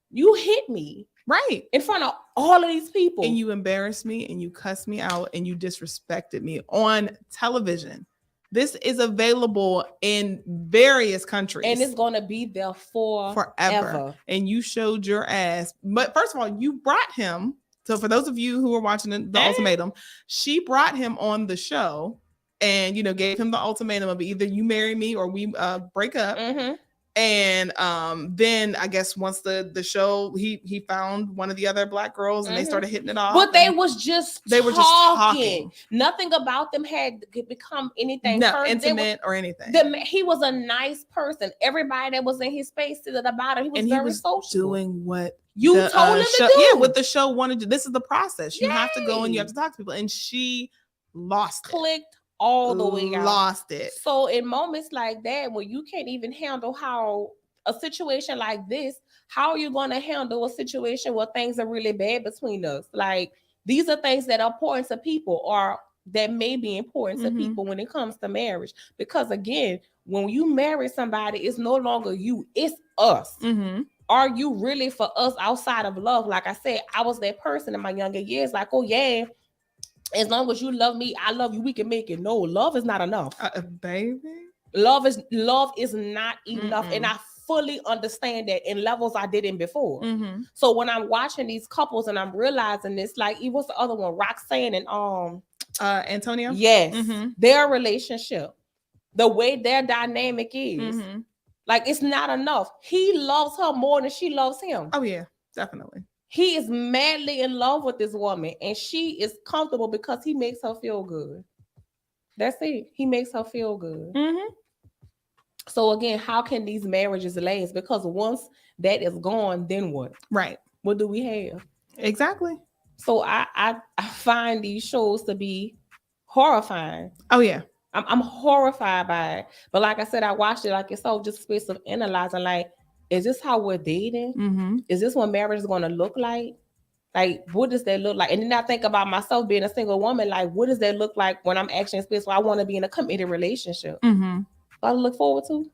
You hit me. Right. In front of all of these people. And you embarrassed me and you cussed me out and you disrespected me on television. This is available in various countries. And it's going to be there forever. And you showed your ass. But first of all, you brought him. So for those of you who are watching the Ultimatum, she brought him on the show and, you know, gave him the ultimatum of either you marry me or we break up. And then I guess once the show, he found one of the other black girls and they started hitting it off. But they were just talking. Nothing about them had become anything intimate or anything. He was a nice person. Everybody that was in his space said about him. He was very social. Doing what you told him to do. Yeah, what the show wanted to. This is the process. You have to go and you have to talk to people. And she clicked all the way out. Lost it. So in moments like that, when you can't even handle how a situation like this, how are you going to handle a situation where things are really bad between us? Like, these are things that are important to people or that may be important to people when it comes to marriage. Because again, when you marry somebody, it's no longer you, it's us. Are you really for us outside of love? Like I said, I was that person in my younger years, like, oh yeah, as long as you love me, I love you, we can make it. No, love is not enough. Baby. Love is not enough. And I fully understand that in levels I didn't before. So when I'm watching these couples and I'm realizing this, like, what's the other one? Roxanne and Antonio? Yes. Their relationship, the way their dynamic is, like, it's not enough. He loves her more than she loves him. Oh yeah, definitely. He is madly in love with this woman and she is comfortable because he makes her feel good. That's it. He makes her feel good. So again, how can these marriages last? Because once that is gone, then what? Right. What do we have? Exactly. So I find these shows to be horrifying. Oh yeah. I'm horrified by it. But like I said, I watched it like it's all just a space of analyzing. Like, is this how we're dating? Mm-hmm. Is this what marriage is going to look like? Like, what does that look like? And then I think about myself being a single woman. Like, what does that look like when I'm actually in space where I want to be in a committed relationship? Mm-hmm. I look forward to.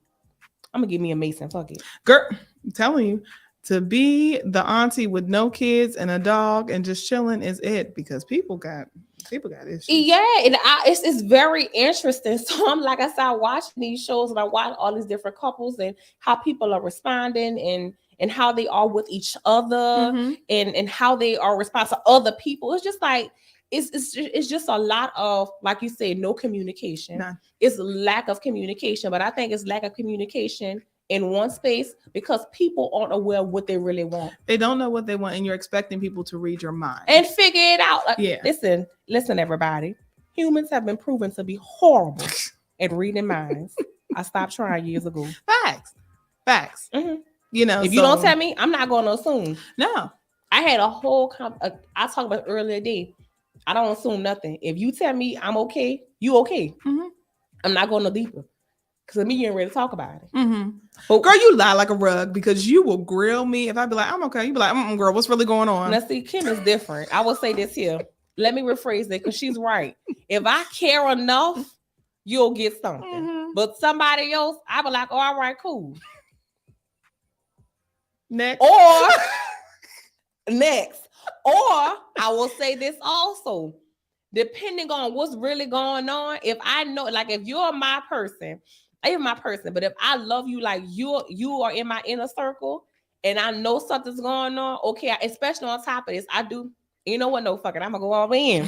I'm gonna give me a Mason. Fuck it, girl. I'm telling you, to be the auntie with no kids and a dog and just chilling is it, because people got issues. Yeah, and it's very interesting. So I'm like I said, I watch these shows and I watch all these different couples and how people are responding and how they are with each other Mm-hmm. and how they are responding to other people. It's just like it's just a lot of, like you said, no communication. None. It's lack of communication, but I think it's lack of communication in one space because people aren't aware of what they really want. They don't know what they want, and you're expecting people to read your mind and figure it out. Like, Yeah. Listen, everybody. Humans have been proven to be horrible at reading minds. I stopped trying years ago. Facts. Mhm. You know, If you don't tell me, I'm not going to assume. No. I had a whole I talked about earlier today. I don't assume nothing. If you tell me I'm okay, you okay. Mhm. I'm not going no deeper. Because me, you ain't ready to talk about it. Mm-hmm. But girl, you lie like a rug, because you will grill me if I be like, I'm okay. You be like, girl, what's really going on? Now, see, Kim is different. I will say this here. Let me rephrase it, because she's right. If I care enough, you'll get something. Mhm. But somebody else, I be like, oh, all right, cool. Next. Or next. Or I will say this also. Depending on what's really going on, if I know, like if you're my person, but if I love you, like you are in my inner circle, and I know something's going on, okay, especially on top of this, I do, you know what, no, fuck it, I'm gonna go all in.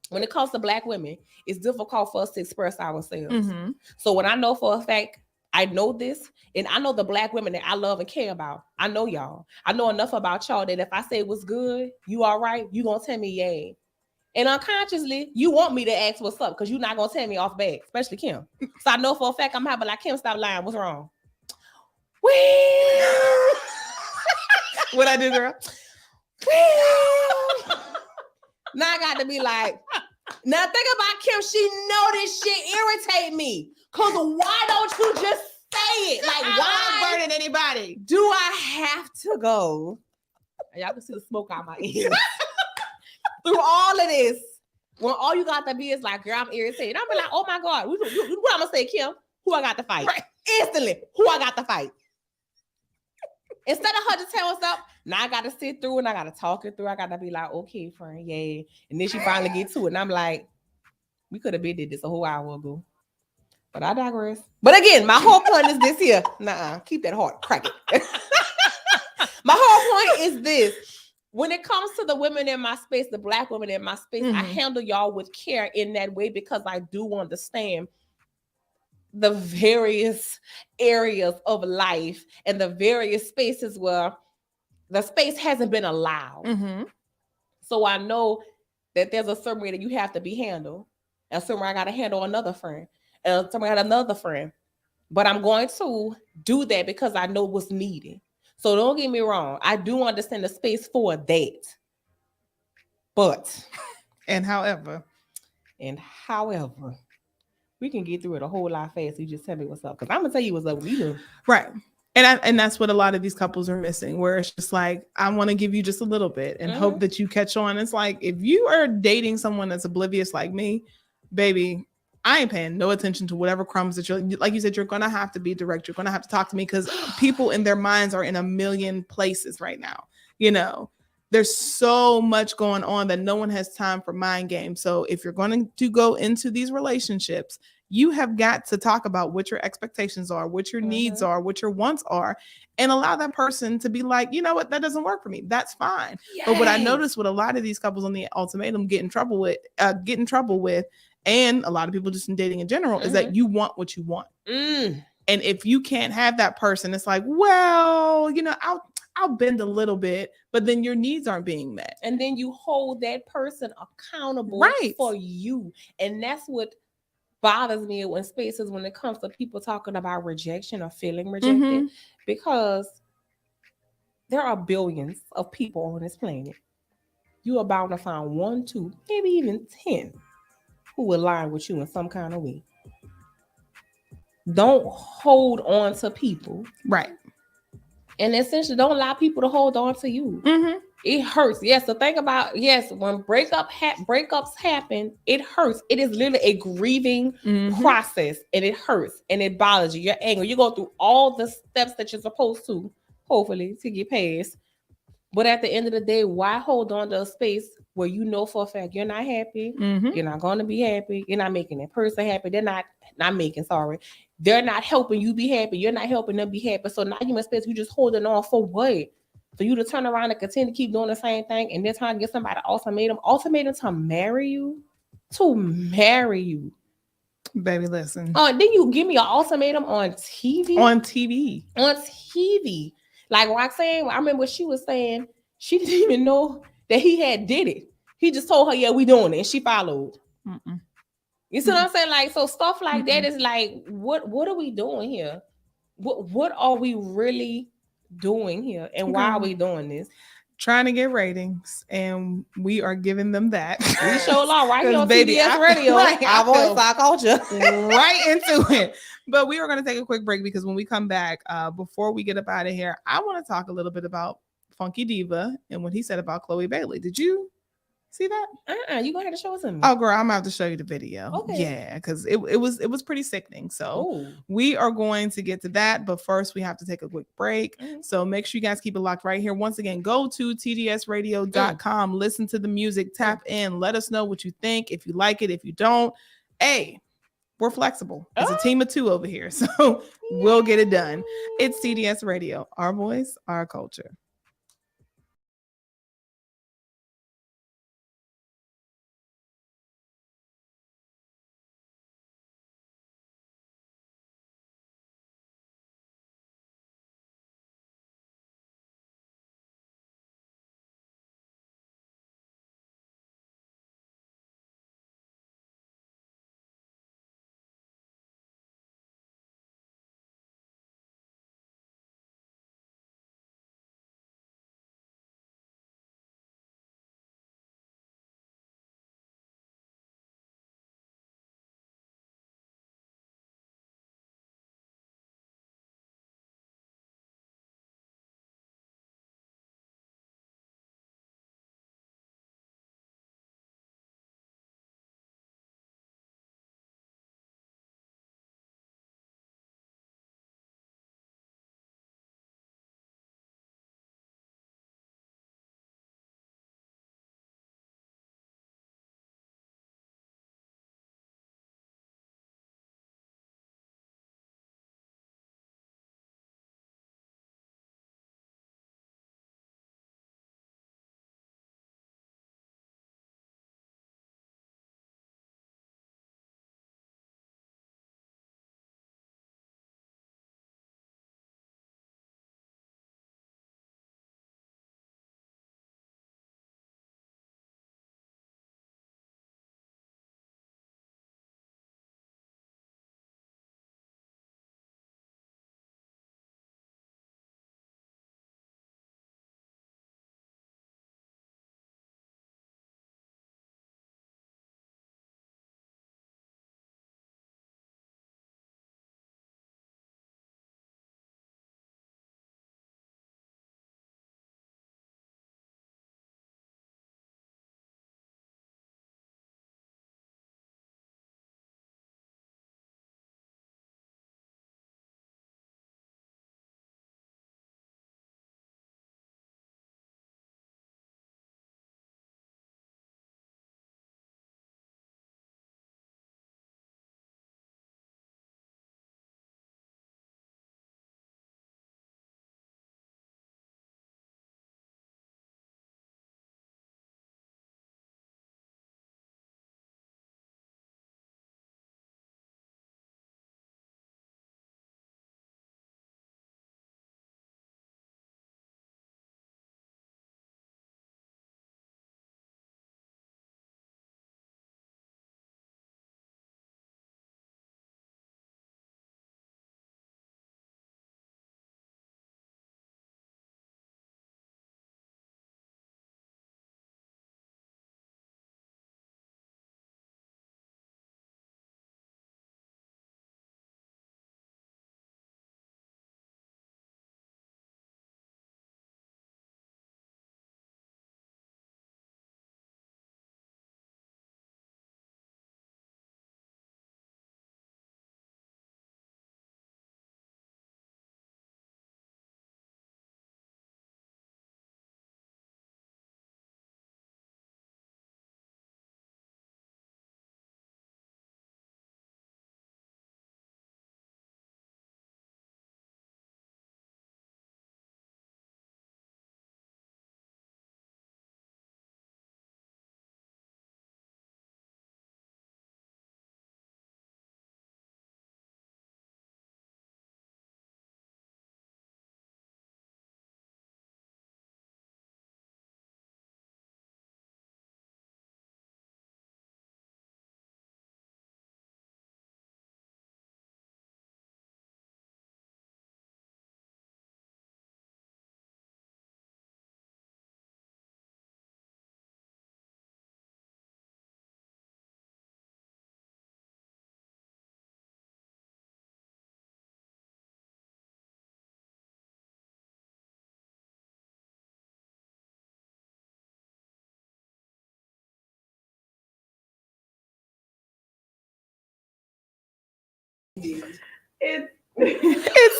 When it comes to Black women, it's difficult for us to express ourselves. Mm-hmm. So when I know for a fact, I know this, and I know the Black women that I love and care about. I know y'all. I know enough about y'all that if I say what's good, you all right, you gonna tell me yay. And unconsciously, you want me to ask what's up because you're not gonna tell me off bad, especially Kim. So I know for a fact I'm having like, Kim, stop lying. What's wrong? What I do, girl? Now I got to be like, now think about Kim. She know this shit irritate me. Cause why don't you just say it? Like, why burning anybody? do I have to go? Y'all can see the smoke out my ears. Through all of this, when all you got to be is like, girl, I'm irritated. I'm like, oh my God, what I'm gonna say, Kim? Who I got to fight? Right. Instantly, who I got to fight? Instead of her just telling us up, now I got to sit through and I got to talk it through. I got to be like, okay, friend, yeah. And then she finally get to it, and I'm like, we could have been did this a whole hour ago. But I digress. But again, my whole point is this here. Nuh-uh, keep that heart, crack it. My whole point is this. When it comes to the women in my space, the Black women in my space, I handle y'all with care in that way because I do understand the various areas of life and the various spaces where the space hasn't been allowed. Mm-hmm. So I know that there's a certain way that you have to be handled. And somewhere I got to handle another friend. And somewhere I got another friend. But I'm going to do that because I know what's needed. So don't get me wrong. I do understand the space for that. But. And however, we can get through it a whole lot faster. You just tell me what's up. Because I'm going to tell you what's up with you. Right. And that's what a lot of these couples are missing, where it's just like, I want to give you just a little bit and hope that you catch on. It's like, if you are dating someone that's oblivious like me, baby, I ain't paying no attention to whatever crumbs that you're, like you said, you're going to have to be direct. You're going to have to talk to me because people in their minds are in a million places right now. You know, there's so much going on that no one has time for mind games. So if you're going to go into these relationships, you have got to talk about what your expectations are, what your needs are, what your wants are, and allow that person to be like, you know what, that doesn't work for me. That's fine. Yes. But what I noticed with a lot of these couples on the ultimatum get in trouble with, and a lot of people just in dating in general, is that you want what you want. And if you can't have that person, it's like, well, you know, I'll bend a little bit, but then your needs aren't being met. And then you hold that person accountable for you. And that's what bothers me when spaces when it comes to people talking about rejection or feeling rejected, because there are billions of people on this planet. You are bound to find 1, 2, maybe even 10 who align with you in some kind of way. Don't hold on to people. Right. And essentially, don't allow people to hold on to you. Mm-hmm. It hurts. Yes, the thing about, yes, when breakups happen, it hurts. It is literally a grieving process, and it hurts, and it bothers you. You're angry. You go through all the steps that you're supposed to, hopefully, to get past. But at the end of the day, why hold on to a space where you know for a fact you're not happy, you're not going to be happy, you're not making that person happy, they're not making, sorry, they're not helping you be happy, you're not helping them be happy. So now you must be you just holding on for what? For you to turn around and continue to keep doing the same thing and then trying to get somebody ultimatum to marry you? To marry you. Baby, listen. Oh, then you give me an ultimatum on TV? On TV. On TV. Like Roxanne, I remember she was saying she didn't even know that he had did it. He just told her, yeah, we doing it. And she followed. You see what I'm saying? Like, so stuff like that is like, what are we doing here? What are we really doing here? And why are we doing this? Trying to get ratings, and we are giving them that. We show law right here on TDS Radio. Right, our voice, our culture. Right into it. But we are going to take a quick break because when we come back, before we get up out of here, I want to talk a little bit about Funky Diva and what he said about Chloe Bailey. Did you see that? You gonna have to show it to me. Oh, girl, I'm gonna have to show you the video. Okay. Yeah, because it was pretty sickening. So we are going to get to that, but first we have to take a quick break. So make sure you guys keep it locked right here. Once again, go to tdsradio.com, listen to the music, tap in, let us know what you think. If you like it, if you don't, hey, we're flexible. It's a team of two over here, so we'll get it done. It's TDS Radio, our voice, our culture. It's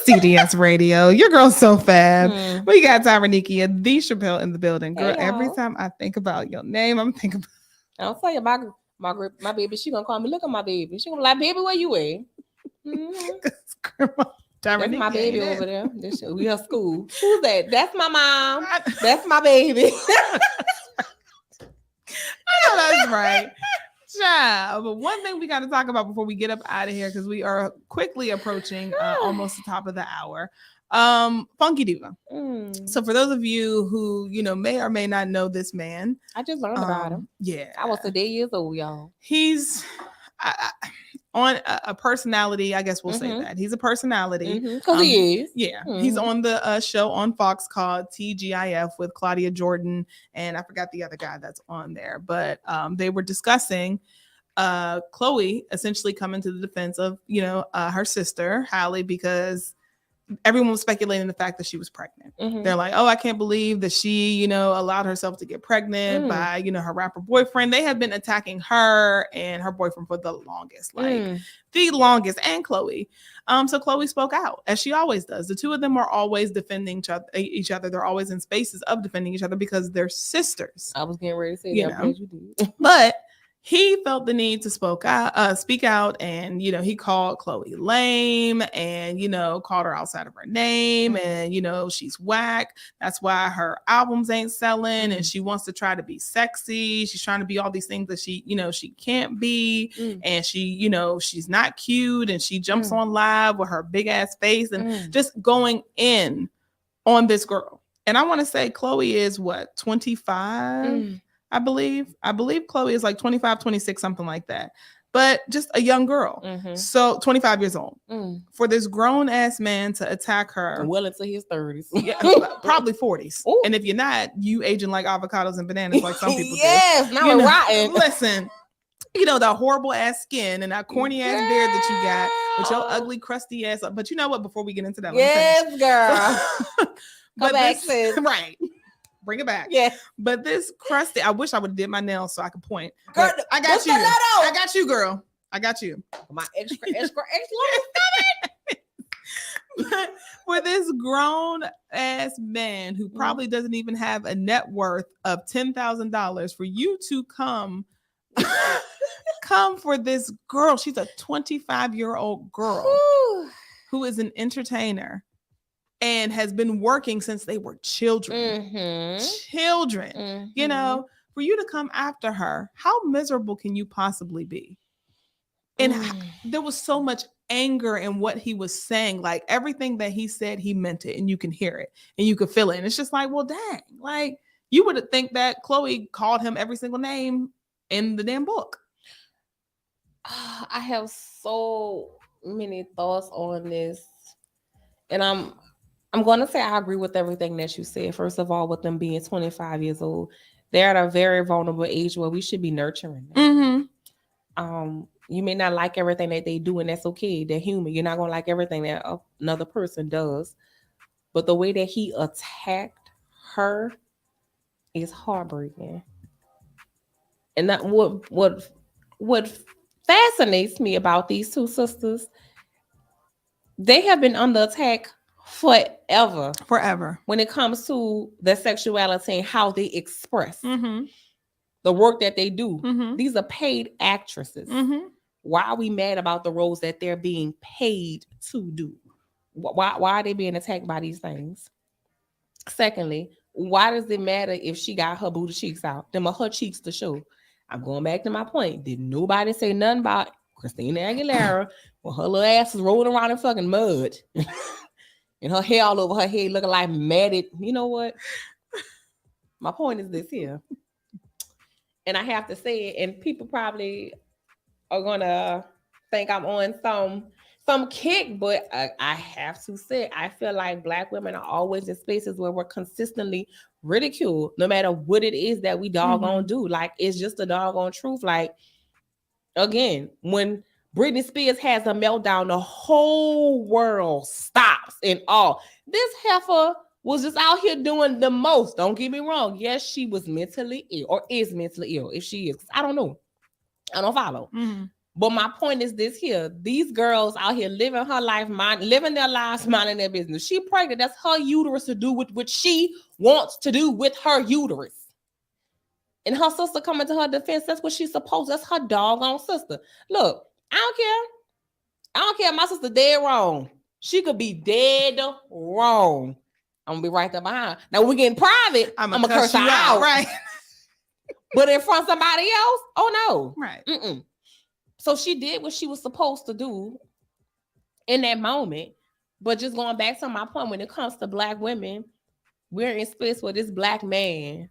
CDS Radio. Your girl's so fab. We got Tyrannikia, the Chappelle in the building. Girl, every time I think about your name, I'm thinking about... I'll tell you about my baby. She gonna call me. Look at my baby. She gonna be like, baby, where you at? That's my baby over there. We at school. Who's that? That's my mom. That's my baby. I know that's right. Yeah, but one thing we got to talk about before we get up out of here, because we are quickly approaching almost the top of the hour. Funky Diva. So for those of you who may or may not know this man, I just learned about him. Yeah, I was today years old, y'all. He's on a personality. I guess we'll say that he's a personality because he is. Yeah, he's on the show on Fox called TGIF with Claudia Jordan, and I forgot the other guy that's on there. But they were discussing Chloe essentially coming to the defense of her sister Halle, because everyone was speculating the fact that she was pregnant. They're like, oh, I can't believe that she, allowed herself to get pregnant by, her rapper boyfriend. They have been attacking her and her boyfriend for the longest, and Chloe. So Chloe spoke out, as she always does. The two of them are always defending each other. They're always in spaces of defending each other because they're sisters. I was getting ready to say that. You did. But he felt the need to speak out, and he called Chloe lame, and called her outside of her name, and she's whack. That's why her albums ain't selling, and she wants to try to be sexy. She's trying to be all these things that she can't be, and she's not cute, and she jumps on live with her big ass face and just going in on this girl. And I want to say Chloe is 25. I believe Chloe is like 25, 26, something like that. But just a young girl. So 25 years old. For this grown ass man to attack her. Well into his 30s. Yeah, probably 40s. Ooh. And if you're not, you aging like avocados and bananas like some people yes, do. Now we're rotten. Listen, that horrible ass skin and that corny ass beard that you got with your ugly, crusty ass. But you know what? Before we get into that, yes, girl. Go back, sis. Right. Bring it back. Yeah. But this crusty, I wish I would have did my nails so I could point. Girl, I got you. I got you, girl. I got you. My extra. But for this grown ass man who probably doesn't even have a net worth of $10,000 for you to come for this girl. She's a 25-year-old girl who is an entertainer and has been working since they were children. For you to come after her, how miserable can you possibly be? And there was so much anger in what he was saying. Like everything that he said, he meant it, and you can hear it and you can feel it. And it's just like, well, dang, like you would think that Chloe called him every single name in the damn book. I have so many thoughts on this, and I'm going to say I agree with everything that you said. First of all, with them being 25 years old, they're at a very vulnerable age where we should be nurturing them. You may not like everything that they do, and that's okay. They're human. You're not going to like everything that another person does. But the way that he attacked her is heartbreaking. And that what fascinates me about these two sisters, they have been under attack forever when it comes to their sexuality and how they express the work that they do. These are paid actresses. Why are we mad about the roles that they're being paid to do? Why are they being attacked by these things? Secondly, why does it matter if she got her booty cheeks out? Them are her cheeks to show. I'm going back to my point. Did nobody say nothing about Christina Aguilera when her little ass was rolling around in fucking mud? And her hair all over her head looking like matted. You know what? My point is this here. And I have to say it, and people probably are gonna think I'm on some kick, but I have to say, I feel like Black women are always in spaces where we're consistently ridiculed, no matter what it is that we doggone do. Like, it's just the doggone truth. Like, again, when Britney Spears has a meltdown, the whole world stops and all. This heifer was just out here doing the most. Don't get me wrong. Yes, she was mentally ill, or is mentally ill. If she is, I don't know. I don't follow. But my point is this here. These girls out here living her life, living their lives, minding their business. She pregnant. That's her uterus to do with what she wants to do with her uterus. And her sister coming to her defense. That's what she's supposed. That's her doggone sister. Look, I don't care. I don't care if my sister dead wrong. She could be dead wrong. I'm gonna be right there behind. Now we getting private. I'm gonna curse her out. Right. But in front of somebody else, oh no. Right. So she did what she was supposed to do in that moment. But just going back to my point, when it comes to Black women, we're in space with this Black man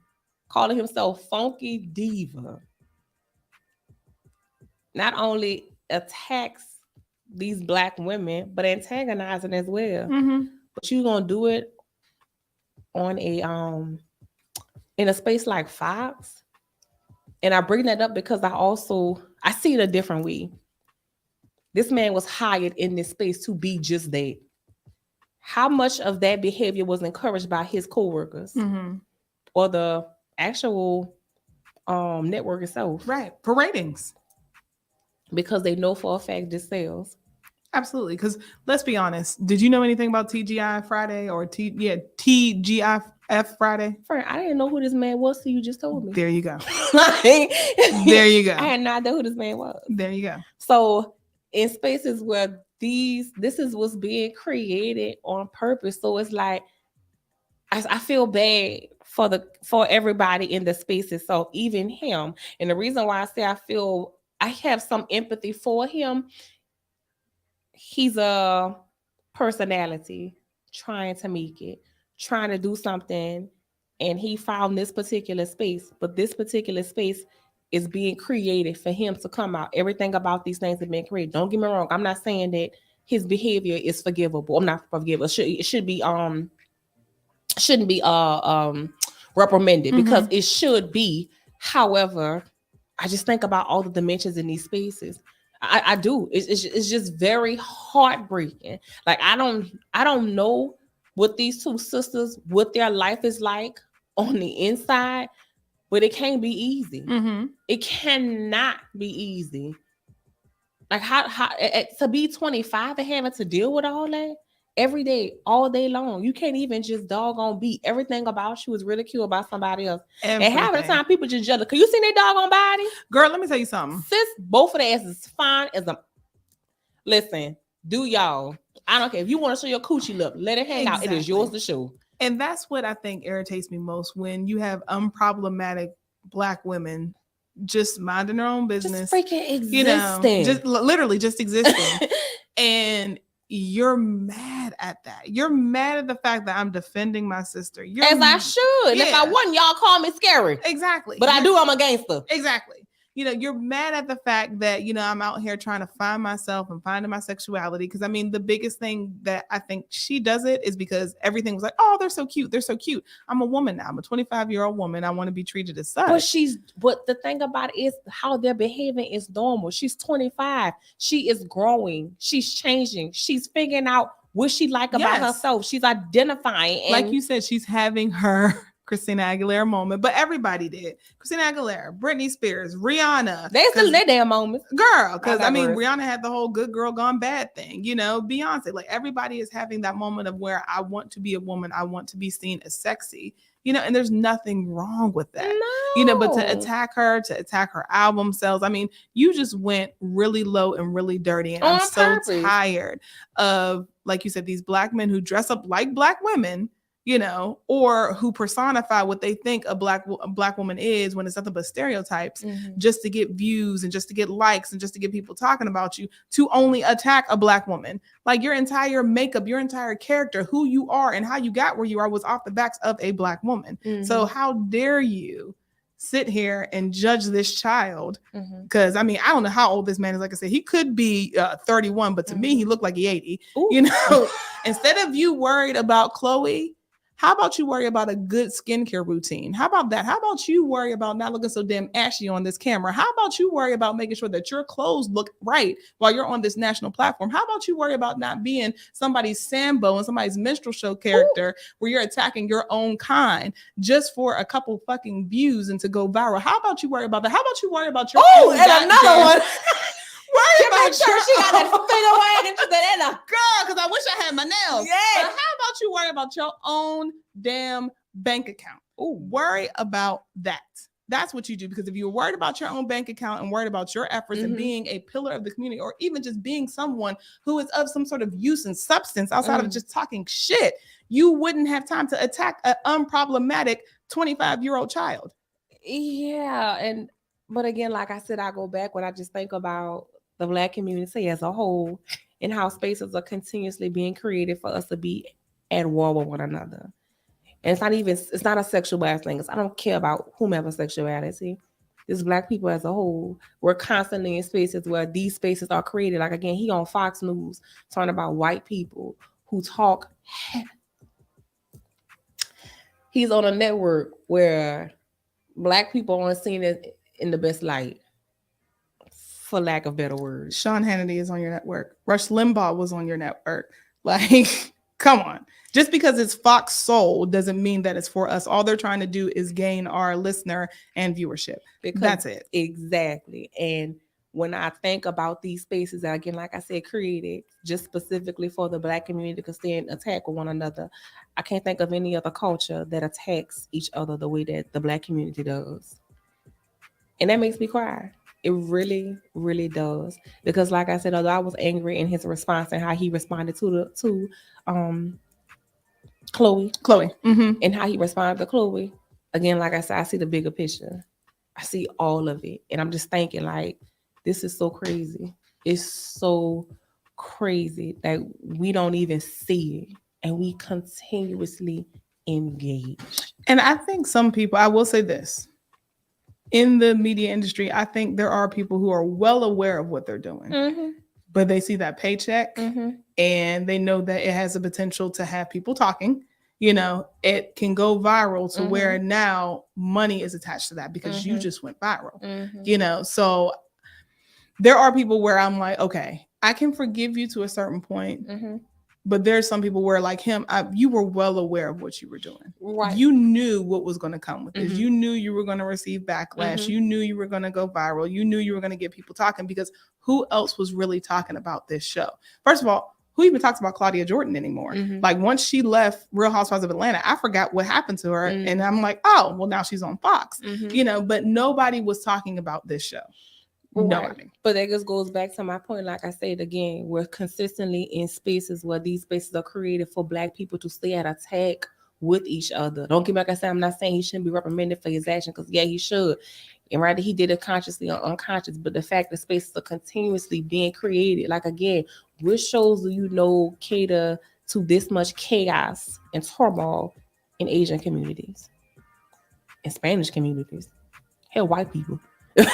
calling himself Funky Diva. Not only attacks these Black women, but antagonizing as well. But you're gonna do it on a in a space like Fox. And I bring that up because I see it a different way. This man was hired in this space to be just that. How much of that behavior was encouraged by his coworkers or the actual network itself? Right. For ratings. Because they know for a fact this sells. Absolutely. Because let's be honest, did you know anything about TGI Friday or TGIF Friday? Friend, I didn't know who this man was, so you just told me. There you go. There you go. I had no idea who this man was. There you go. So in spaces where this is what's being created on purpose. So it's like I feel bad for everybody in the spaces. So even him. And the reason why I say I have some empathy for him. He's a personality trying to make it, trying to do something, and he found this particular space. But this particular space is being created for him to come out. Everything about these things have been created. Don't get me wrong. I'm not saying that his behavior is forgivable. I'm not forgivable. It should be shouldn't be reprimanded because it should be. However, I just think about all the dimensions in these spaces. I do. It's just very heartbreaking. Like I don't know what these two sisters, what their life is like on the inside, but it can't be easy. It cannot be easy. Like how to be 25 and having to deal with all that every day, all day long. You can't even just doggone beat everything about you is ridiculed by somebody else. Everything. And half of the time people just jealous. Can you see their doggone body? Girl, let me tell you something. Sis, both of the asses is fine as a listen, do y'all. I don't care. If you want to show your coochie look, let it hang out. It is yours to show. And that's what I think irritates me most when you have unproblematic Black women just minding their own business. Just freaking existing. You know, just literally just existing. And you're mad at that. You're mad at the fact that I'm defending my sister. I should. Yeah. If I wasn't, y'all call me scary. Exactly. But I'm a gangster. Exactly. You know, you're mad at the fact that, you know, I'm out here trying to find myself and finding my sexuality. Because I mean, the biggest thing that I think she does it is because everything was like, oh, they're so cute. They're so cute. I'm a woman now. I'm a 25-year-old woman. I want to be treated as such. But the thing about it is how they're behaving is normal. She's 25. She is growing. She's changing. She's figuring out what she like about herself. She's identifying. And like you said, she's having her Christina Aguilera moment, but everybody did. Christina Aguilera, Britney Spears, Rihanna. They still in their damn moments. Girl, because I mean, Rihanna had the whole good girl gone bad thing, you know, Beyonce. Like everybody is having that moment of where I want to be a woman. I want to be seen as sexy, you know, and there's nothing wrong with that. No. You know, but to attack her album sales, I mean, you just went really low and really dirty. And I'm so tired of, like you said, these Black men who dress up like Black women, you know, or who personify what they think a black woman is when it's nothing but stereotypes, just to get views and just to get likes and just to get people talking about you, to only attack a Black woman. Like your entire makeup, your entire character, who you are and how you got where you are was off the backs of a Black woman. So how dare you sit here and judge this child? Because I mean, I don't know how old this man is. Like I said, he could be 31, but to me, he looked like he 80. Ooh. You know, instead of you worried about Chloe, how about you worry about a good skincare routine? How about that? How about you worry about not looking so damn ashy on this camera? How about you worry about making sure that your clothes look right while you're on this national platform? How about you worry about not being somebody's Sambo and somebody's minstrel show character where you're attacking your own kind just for a couple fucking views and to go viral? How about you worry about that? How about you worry about your own and another one. Worry about make sure she got that finger wag and that girl, because I wish I had my nails. Yeah. But how about you worry about your own damn bank account? Oh, worry about that. That's what you do, because if you're worried about your own bank account and worried about your efforts and being a pillar of the community, or even just being someone who is of some sort of use and substance outside of just talking shit, you wouldn't have time to attack an unproblematic 25-year-old child. Yeah. But again, like I said, I go back when I just think about the Black community as a whole and how spaces are continuously being created for us to be at war with one another. And it's not a sexual thing. I don't care about whomever's sexuality. It's Black people as a whole. We're constantly in spaces where these spaces are created. Like, again, he on Fox News talking about white people who talk. He's on a network where Black people aren't seen in the best light, for lack of better words. Sean Hannity is on your network. Rush Limbaugh was on your network. Like, come on. Just because it's Fox Soul doesn't mean that it's for us. All they're trying to do is gain our listener and viewership. That's it. Exactly. And when I think about these spaces that, again, like I said, created just specifically for the Black community to stand attack with one another, I can't think of any other culture that attacks each other the way that the Black community does. And that makes me cry. It really, really does. Because like I said, although I was angry in his response and how he responded to Chloe. And how he responded to Chloe. Again, like I said, I see the bigger picture. I see all of it. And I'm just thinking, like, this is so crazy. It's so crazy that we don't even see it. And we continuously engage. And I think some people, I will say this, in the media industry, I think there are people who are well aware of what they're doing, but they see that paycheck and they know that it has the potential to have people talking. You know, it can go viral to where now money is attached to that because you just went viral, you know? So there are people where I'm like, okay, I can forgive you to a certain point, but there's some people where, like him, you were well aware of what you were doing. Right. You knew what was going to come with this. You knew you were going to receive backlash. You knew you were going to go viral. You knew you were going to get people talking, because who else was really talking about this show? First of all, who even talks about Claudia Jordan anymore? Like, once she left Real Housewives of Atlanta, I forgot what happened to her. And I'm like, oh, well, now she's on Fox, you know, but nobody was talking about this show. Nobody. Right. But that just goes back to my point. Like I said, again, we're consistently in spaces where these spaces are created for Black people to stay at attack with each other. Don't get me, like I said, I'm not saying he shouldn't be reprimanded for his action, because yeah, he should. And right, he did it consciously or unconscious, but the fact that spaces are continuously being created, like, again, which shows do you know cater to this much chaos and turmoil in Asian communities, in Spanish communities, hell, white people.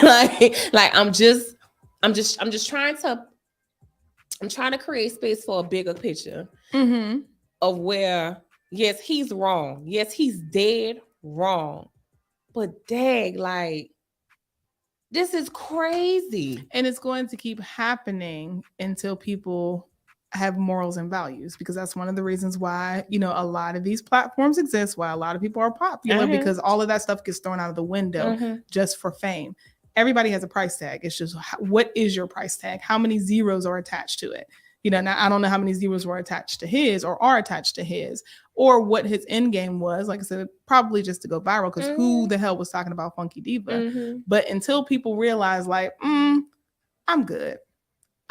like I'm trying to create space for a bigger picture of where, yes, he's wrong. Yes, he's dead wrong. But dang, like, this is crazy. And it's going to keep happening until people have morals and values, because that's one of the reasons why, you know, a lot of these platforms exist, why a lot of people are popular, because all of that stuff gets thrown out of the window just for fame. Everybody has a price tag. It's just, what is your price tag? How many zeros are attached to it? You know, now I don't know how many zeros were attached to his or are attached to his, or what his end game was. Like I said, probably just to go viral, because who the hell was talking about Funky Diva? But until people realize, like, I'm good.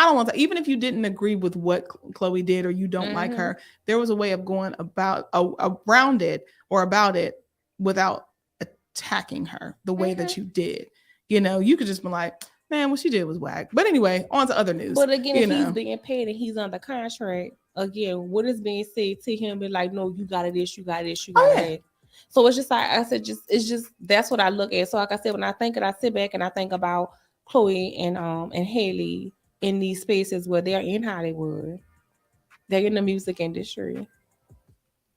I don't want to, even if you didn't agree with what Chloe did or you don't like her, there was a way of going around it or about it without attacking her the way that you did. You know, you could just be like, man, what she did was whack. But anyway, on to other news. But again, if he's being paid and he's under contract, again, what is being said to him? Be like, no, you got it, you got it, you got it. So it's just like I said, it's just that's what I look at. So like I said, when I think it, I sit back and I think about Chloe and Haley in these spaces where they're in Hollywood, they're in the music industry.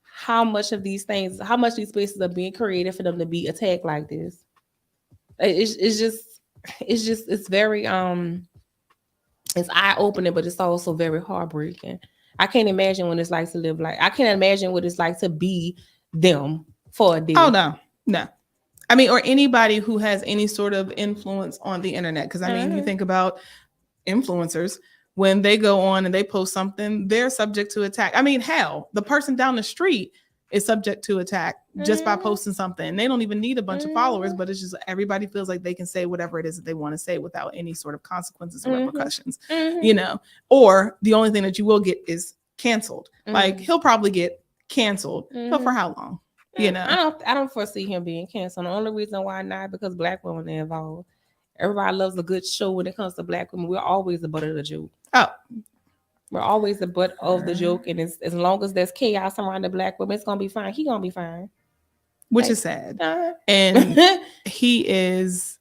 How much these spaces are being created for them to be attacked like this? It's very it's eye-opening, but it's also very heartbreaking. I can't imagine what it's like to live like, I can't imagine what it's like to be them for a day. Oh no. I mean, or anybody who has any sort of influence on the internet. Because I mean, you think about influencers, when they go on and they post something, they're subject to attack. I mean, hell, the person down the street is subject to attack just by posting something. They don't even need a bunch of followers, but it's just everybody feels like they can say whatever it is that they want to say without any sort of consequences or repercussions, you know, or the only thing that you will get is canceled. Like he'll probably get canceled, but for how long? You know, I don't foresee him being canceled. The only reason why not, because Black women are involved. Everybody loves a good show when it comes to Black women. We're always the butt of the joke. We're always the butt of the joke, and as long as there's chaos around the Black women, it's gonna be fine. He gonna be fine, which is sad. And he is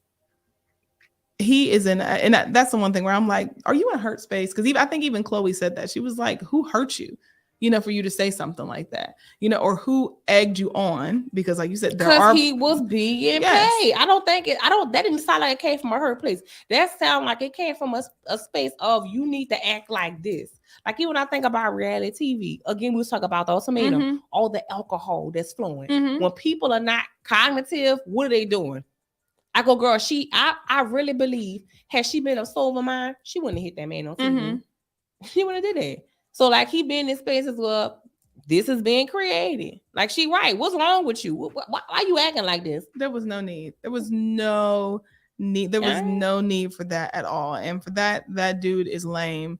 in, and that's the one thing where I'm like, are you in a hurt space? Because I think even Chloe said that. She was like, who hurt you? You know, for you to say something like that, you know, or who egged you on? Because like you said, because he was being paid. That didn't sound like it came from a hurt place. That sounded like it came from a space of, you need to act like this. Like even when I think about reality TV, again, we was talking about the ultimatum, all the alcohol that's flowing. When people are not cognitive, what are they doing? I go, girl, I really believe, had she been a sober mind, she wouldn't have hit that man on TV. She wouldn't have did that. So like he been in spaces where this is being created. Like she right. What's wrong with you? Why are you acting like this? There was no need. There was no need. There was no need for that at all. And for that dude is lame.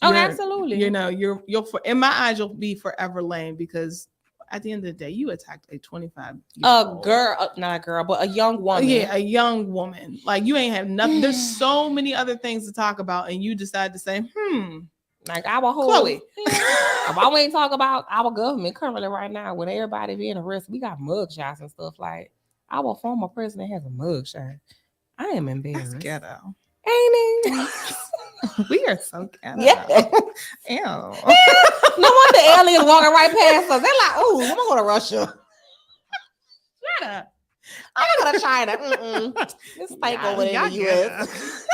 Absolutely. You know, you're in my eyes, you'll be forever lame, because at the end of the day, you attacked a 25-year-old girl, not a girl, but a young woman. Yeah, a young woman. Like you ain't have nothing. There's so many other things to talk about, and you decide to say, like our whole Chloe. Why we ain't talk about our government currently right now with everybody being arrested? We got mug shots and stuff. Like our former president has a mug shot. I am embarrassed. That's ghetto. Ain't it? We are so ghetto. Yeah. Ew. No wonder aliens walking right past us. They're like, oh, I'm gonna go to Russia. Shut up. I'm gonna go to China. This fake over in the US.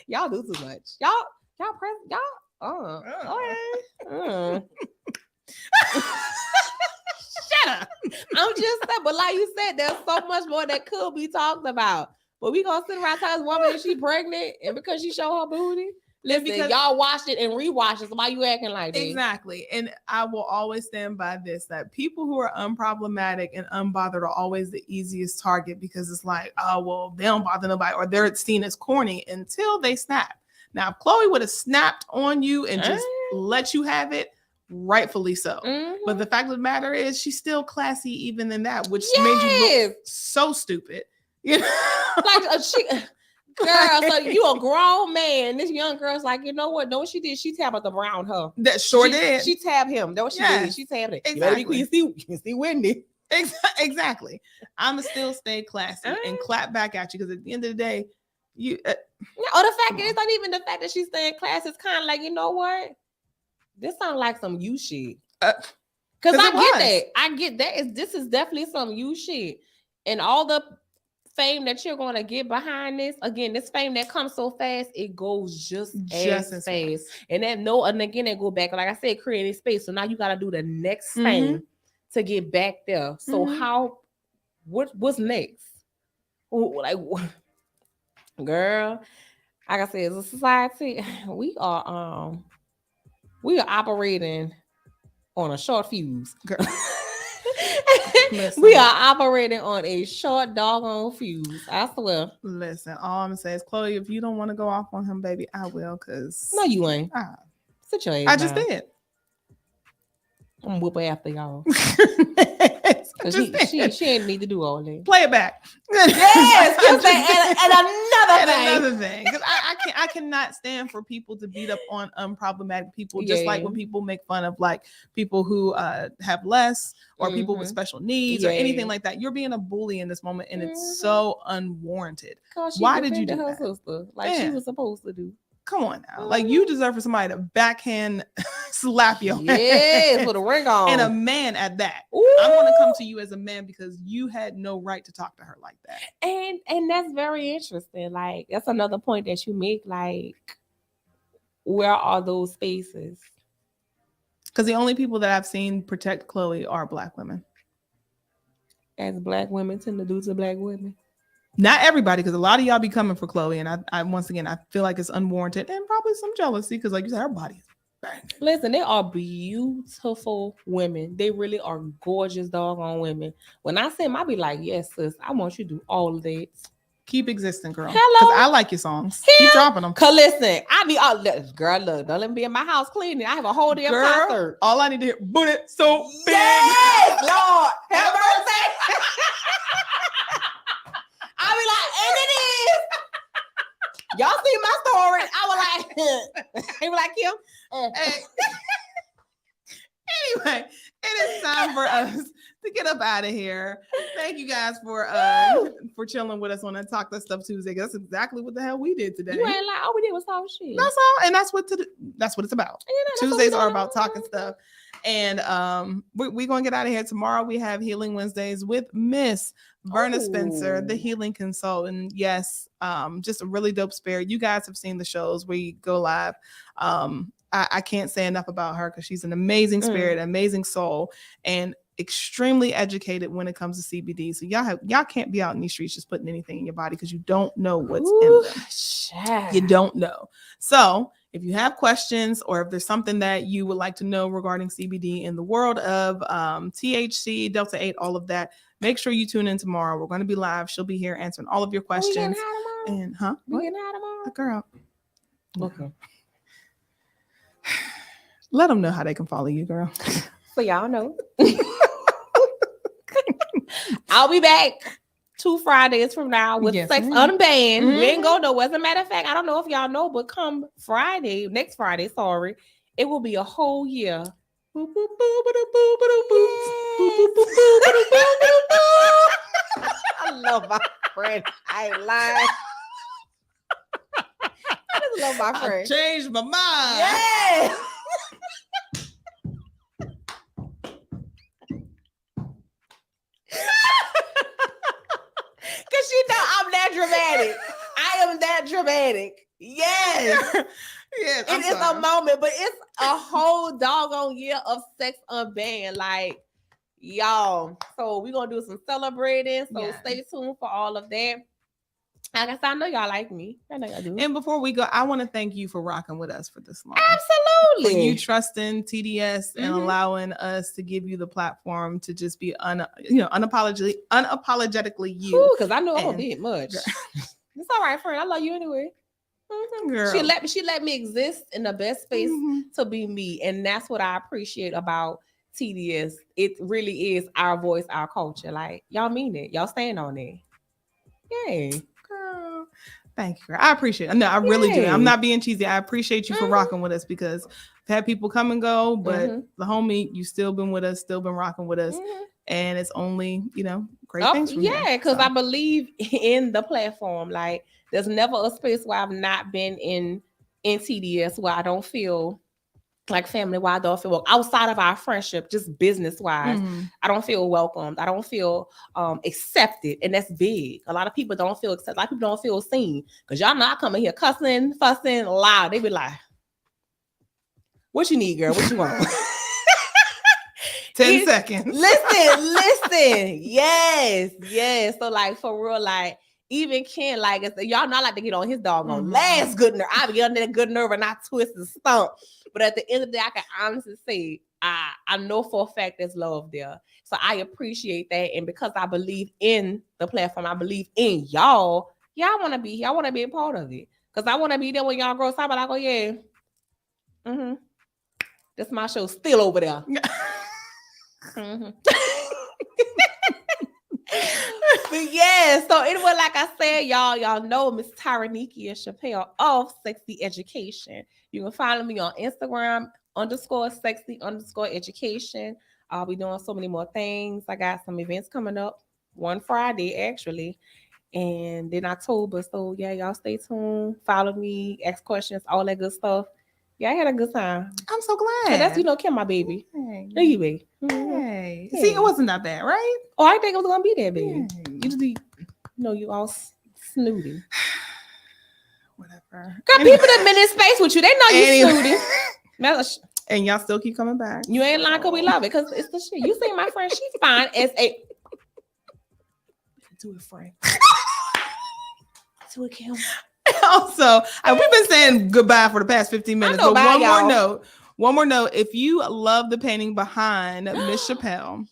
Y'all do too much. Y'all press y'all. Shut up. I'm just saying, but like you said, there's so much more that could be talked about. But we gonna sit around telling this woman that she pregnant, and because she show her booty. Listen, because y'all watched it and rewatched it. So why you acting like that? Exactly. And I will always stand by this, that people who are unproblematic and unbothered are always the easiest target, because it's like, oh, well, they don't bother nobody, or they're seen as corny until they snap. Now, if Chloe would have snapped on you and just let you have it, rightfully so. But the fact of the matter is, she's still classy even in that, which made you look so stupid. You know? Like girl, so you a grown man. This young girl's like, you know what? Know what she did? She tabbed the brown her. That did. She tabbed him. Know what she did? She tabbed it. Exactly. You can see Wendy. Exactly. I'ma still stay classy and clap back at you, because at the end of the day, you. The fact is, not even the fact that she's staying classy. It's kind of like, you know what? This sounds like some you shit. Because I get that. This is definitely some you shit, and all the fame that you're going to get behind this, again, this fame that comes so fast, it goes just as fast. And again, they go back, like I said, creating space. So now you got to do the next thing to get back there. So what's next? Like, girl, like I said, as a society, we are operating on a short fuse. Girl. We are operating on a short doggone fuse. I swear. Listen, all I'm gonna say is, Chloe, if you don't want to go off on him, baby, I will. Cause no, you ain't. Sit your ass I just did. I'm whooping after y'all. She didn't need to do all that. Play it back. Yes, and another thing. Because I cannot stand for people to beat up on unproblematic people. Just like when people make fun of like people who have less, or people with special needs, or anything like that. You're being a bully in this moment, and it's so unwarranted. Why did you do her that? Sister like she was supposed to do? Come on now. Like, you deserve for somebody to backhand slap your ass with a ring on. And a man at that. Ooh. I want to come to you as a man, because you had no right to talk to her like that. And that's very interesting. Like, that's another point that you make. Like, where are those spaces? Because the only people that I've seen protect Chloe are Black women. As Black women tend to do to Black women. Not everybody, because a lot of y'all be coming for Chloe, and I once again I feel like it's unwarranted and probably some jealousy because, like you said, her body is banging. Listen, they are beautiful women. They really are gorgeous doggone women. When I see them, I be like, yes, sis, I want you to do all of that. Keep existing, girl. Hello. Because I like your songs. Keep dropping them. Cause listen, I be all girl, look, don't let me be in my house cleaning. I have a whole damn concert. All I need to hear, booty so big. Yes, Lord, have mercy. I be like, and it is. Y'all see my story? I was like, he was like, Kim. Hey. Anyway, it is time for us to get up out of here. Thank you guys for chilling with us on that Talk That Stuff Tuesday. That's exactly what the hell we did today. You ain't like, all we did was talk shit. That's all, and that's what it's about. Yeah, Tuesdays are about talking stuff. And we're gonna get out of here. Tomorrow we have Healing Wednesdays with Miss Verna Spencer, the healing consultant. Yes, just a really dope spirit. You guys have seen the shows where you go live. I can't say enough about her because she's an amazing spirit, amazing soul, and extremely educated when it comes to CBD. So y'all can't be out in these streets just putting anything in your body because you don't know what's in them. Shit. You don't know. So if you have questions or if there's something that you would like to know regarding CBD in the world of THC, Delta 8, all of that, make sure you tune in tomorrow. We're going to be live. She'll be here answering all of your questions. And We getting high tomorrow? Girl. Okay. Let them know how they can follow you, girl. So y'all know. I'll be back 2 Fridays from now with Sex Unbanned. We ain't go nowhere. As a matter of fact, I don't know if y'all know, but come next Friday, it will be a whole year. I love my friend. I ain't lying. I just love my friend. I changed my mind. Yeah. Cause she know I'm that dramatic. I am that dramatic. Yes. Yes. It is a moment, but it's a whole doggone year of Sex Unbanned. Like, y'all. So we're gonna do some celebrating. So stay tuned for all of that. Like I said, I know y'all like me. I know y'all do. And before we go, I want to thank you for rocking with us for this long. Absolutely. For you trusting TDS and allowing us to give you the platform to just be unapologetically you. Because I know I don't did much. It's all right, friend. I love you anyway. Girl. She let me exist in the best space to be me. And that's what I appreciate about TDS. It really is our voice, our culture. Like, y'all mean it. Y'all stand on it. Yay. Girl. Thank you, girl. I appreciate it. No, I really do. I'm not being cheesy. I appreciate you for rocking with us because I've had people come and go, but the homie, you still been with us, still been rocking with us. And it's only, great things from because I believe in the platform. Like, there's never a space where I've not been in TDS where I don't feel like family, where I don't feel outside of our friendship, just business wise. I don't feel welcomed. I don't feel accepted. And that's big. A lot of people don't feel accepted. A lot of people don't feel seen. Because y'all not coming here cussing, fussing, loud. They be like, what you need, girl? What you want? 10 seconds. Listen. Yes. So like for real, like even Ken, like y'all not like to get on his doggone last good nerve. I be on that good nerve and I twist and stomp. But at the end of the day, I can honestly say I know for a fact there's love there. So I appreciate that. And because I believe in the platform, I believe in y'all. Y'all want to be here. I want to be a part of it. Because I want to be there when y'all grow up. But I go, yeah. That's my show still over there. But yeah, so it was like I said, y'all know Miss Tyrannikia Chappelle of Sexy Education. You can follow me on Instagram _sexy_education. I'll be doing so many more things. I got some events coming up one Friday actually, and then October. So yeah, y'all stay tuned. Follow me, ask questions, all that good stuff. Yeah, I had a good time. I'm so glad. So that's Kim, my baby. Hey. There you be. Hey. See, it wasn't that bad, right? Oh, I think it was gonna be that bad. Hey. You just be, you all snooty. Whatever. Got people that been in space with you. They know you snooty. And y'all still keep coming back. You ain't lying because we love it. Because it's the shit. You see my friend, she's fine as a. Do it, friend. to it, Kim. Also, we've been saying goodbye for the past 15 minutes, but one more note. If you love the painting behind Miss Chappelle,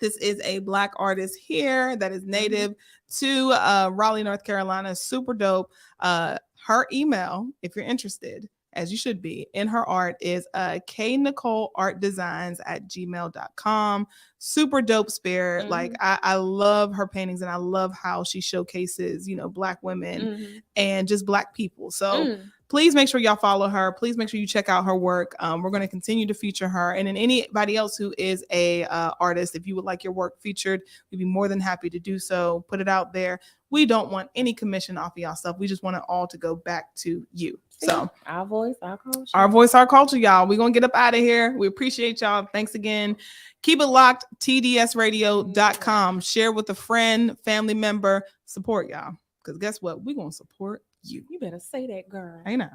this is a Black artist here that is native to Raleigh, North Carolina. Super dope. Her email, if you're interested, as you should be, in her art is knicoleartdesigns@gmail.com. Super dope spirit. Like I love her paintings, and I love how she showcases, Black women and just Black people. So please make sure y'all follow her. Please make sure you check out her work. We're going to continue to feature her. And then anybody else who is a artist, if you would like your work featured, we'd be more than happy to do so. Put it out there. We don't want any commission off of y'all stuff. We just want it all to go back to you. So our voice, our culture. Our voice, our culture, y'all. We're going to get up out of here. We appreciate y'all. Thanks again. Keep it locked. TDSradio.com. Share with a friend, family member. Support y'all. Because guess what? We're going to support you. You better say that, girl. I know.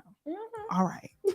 All right.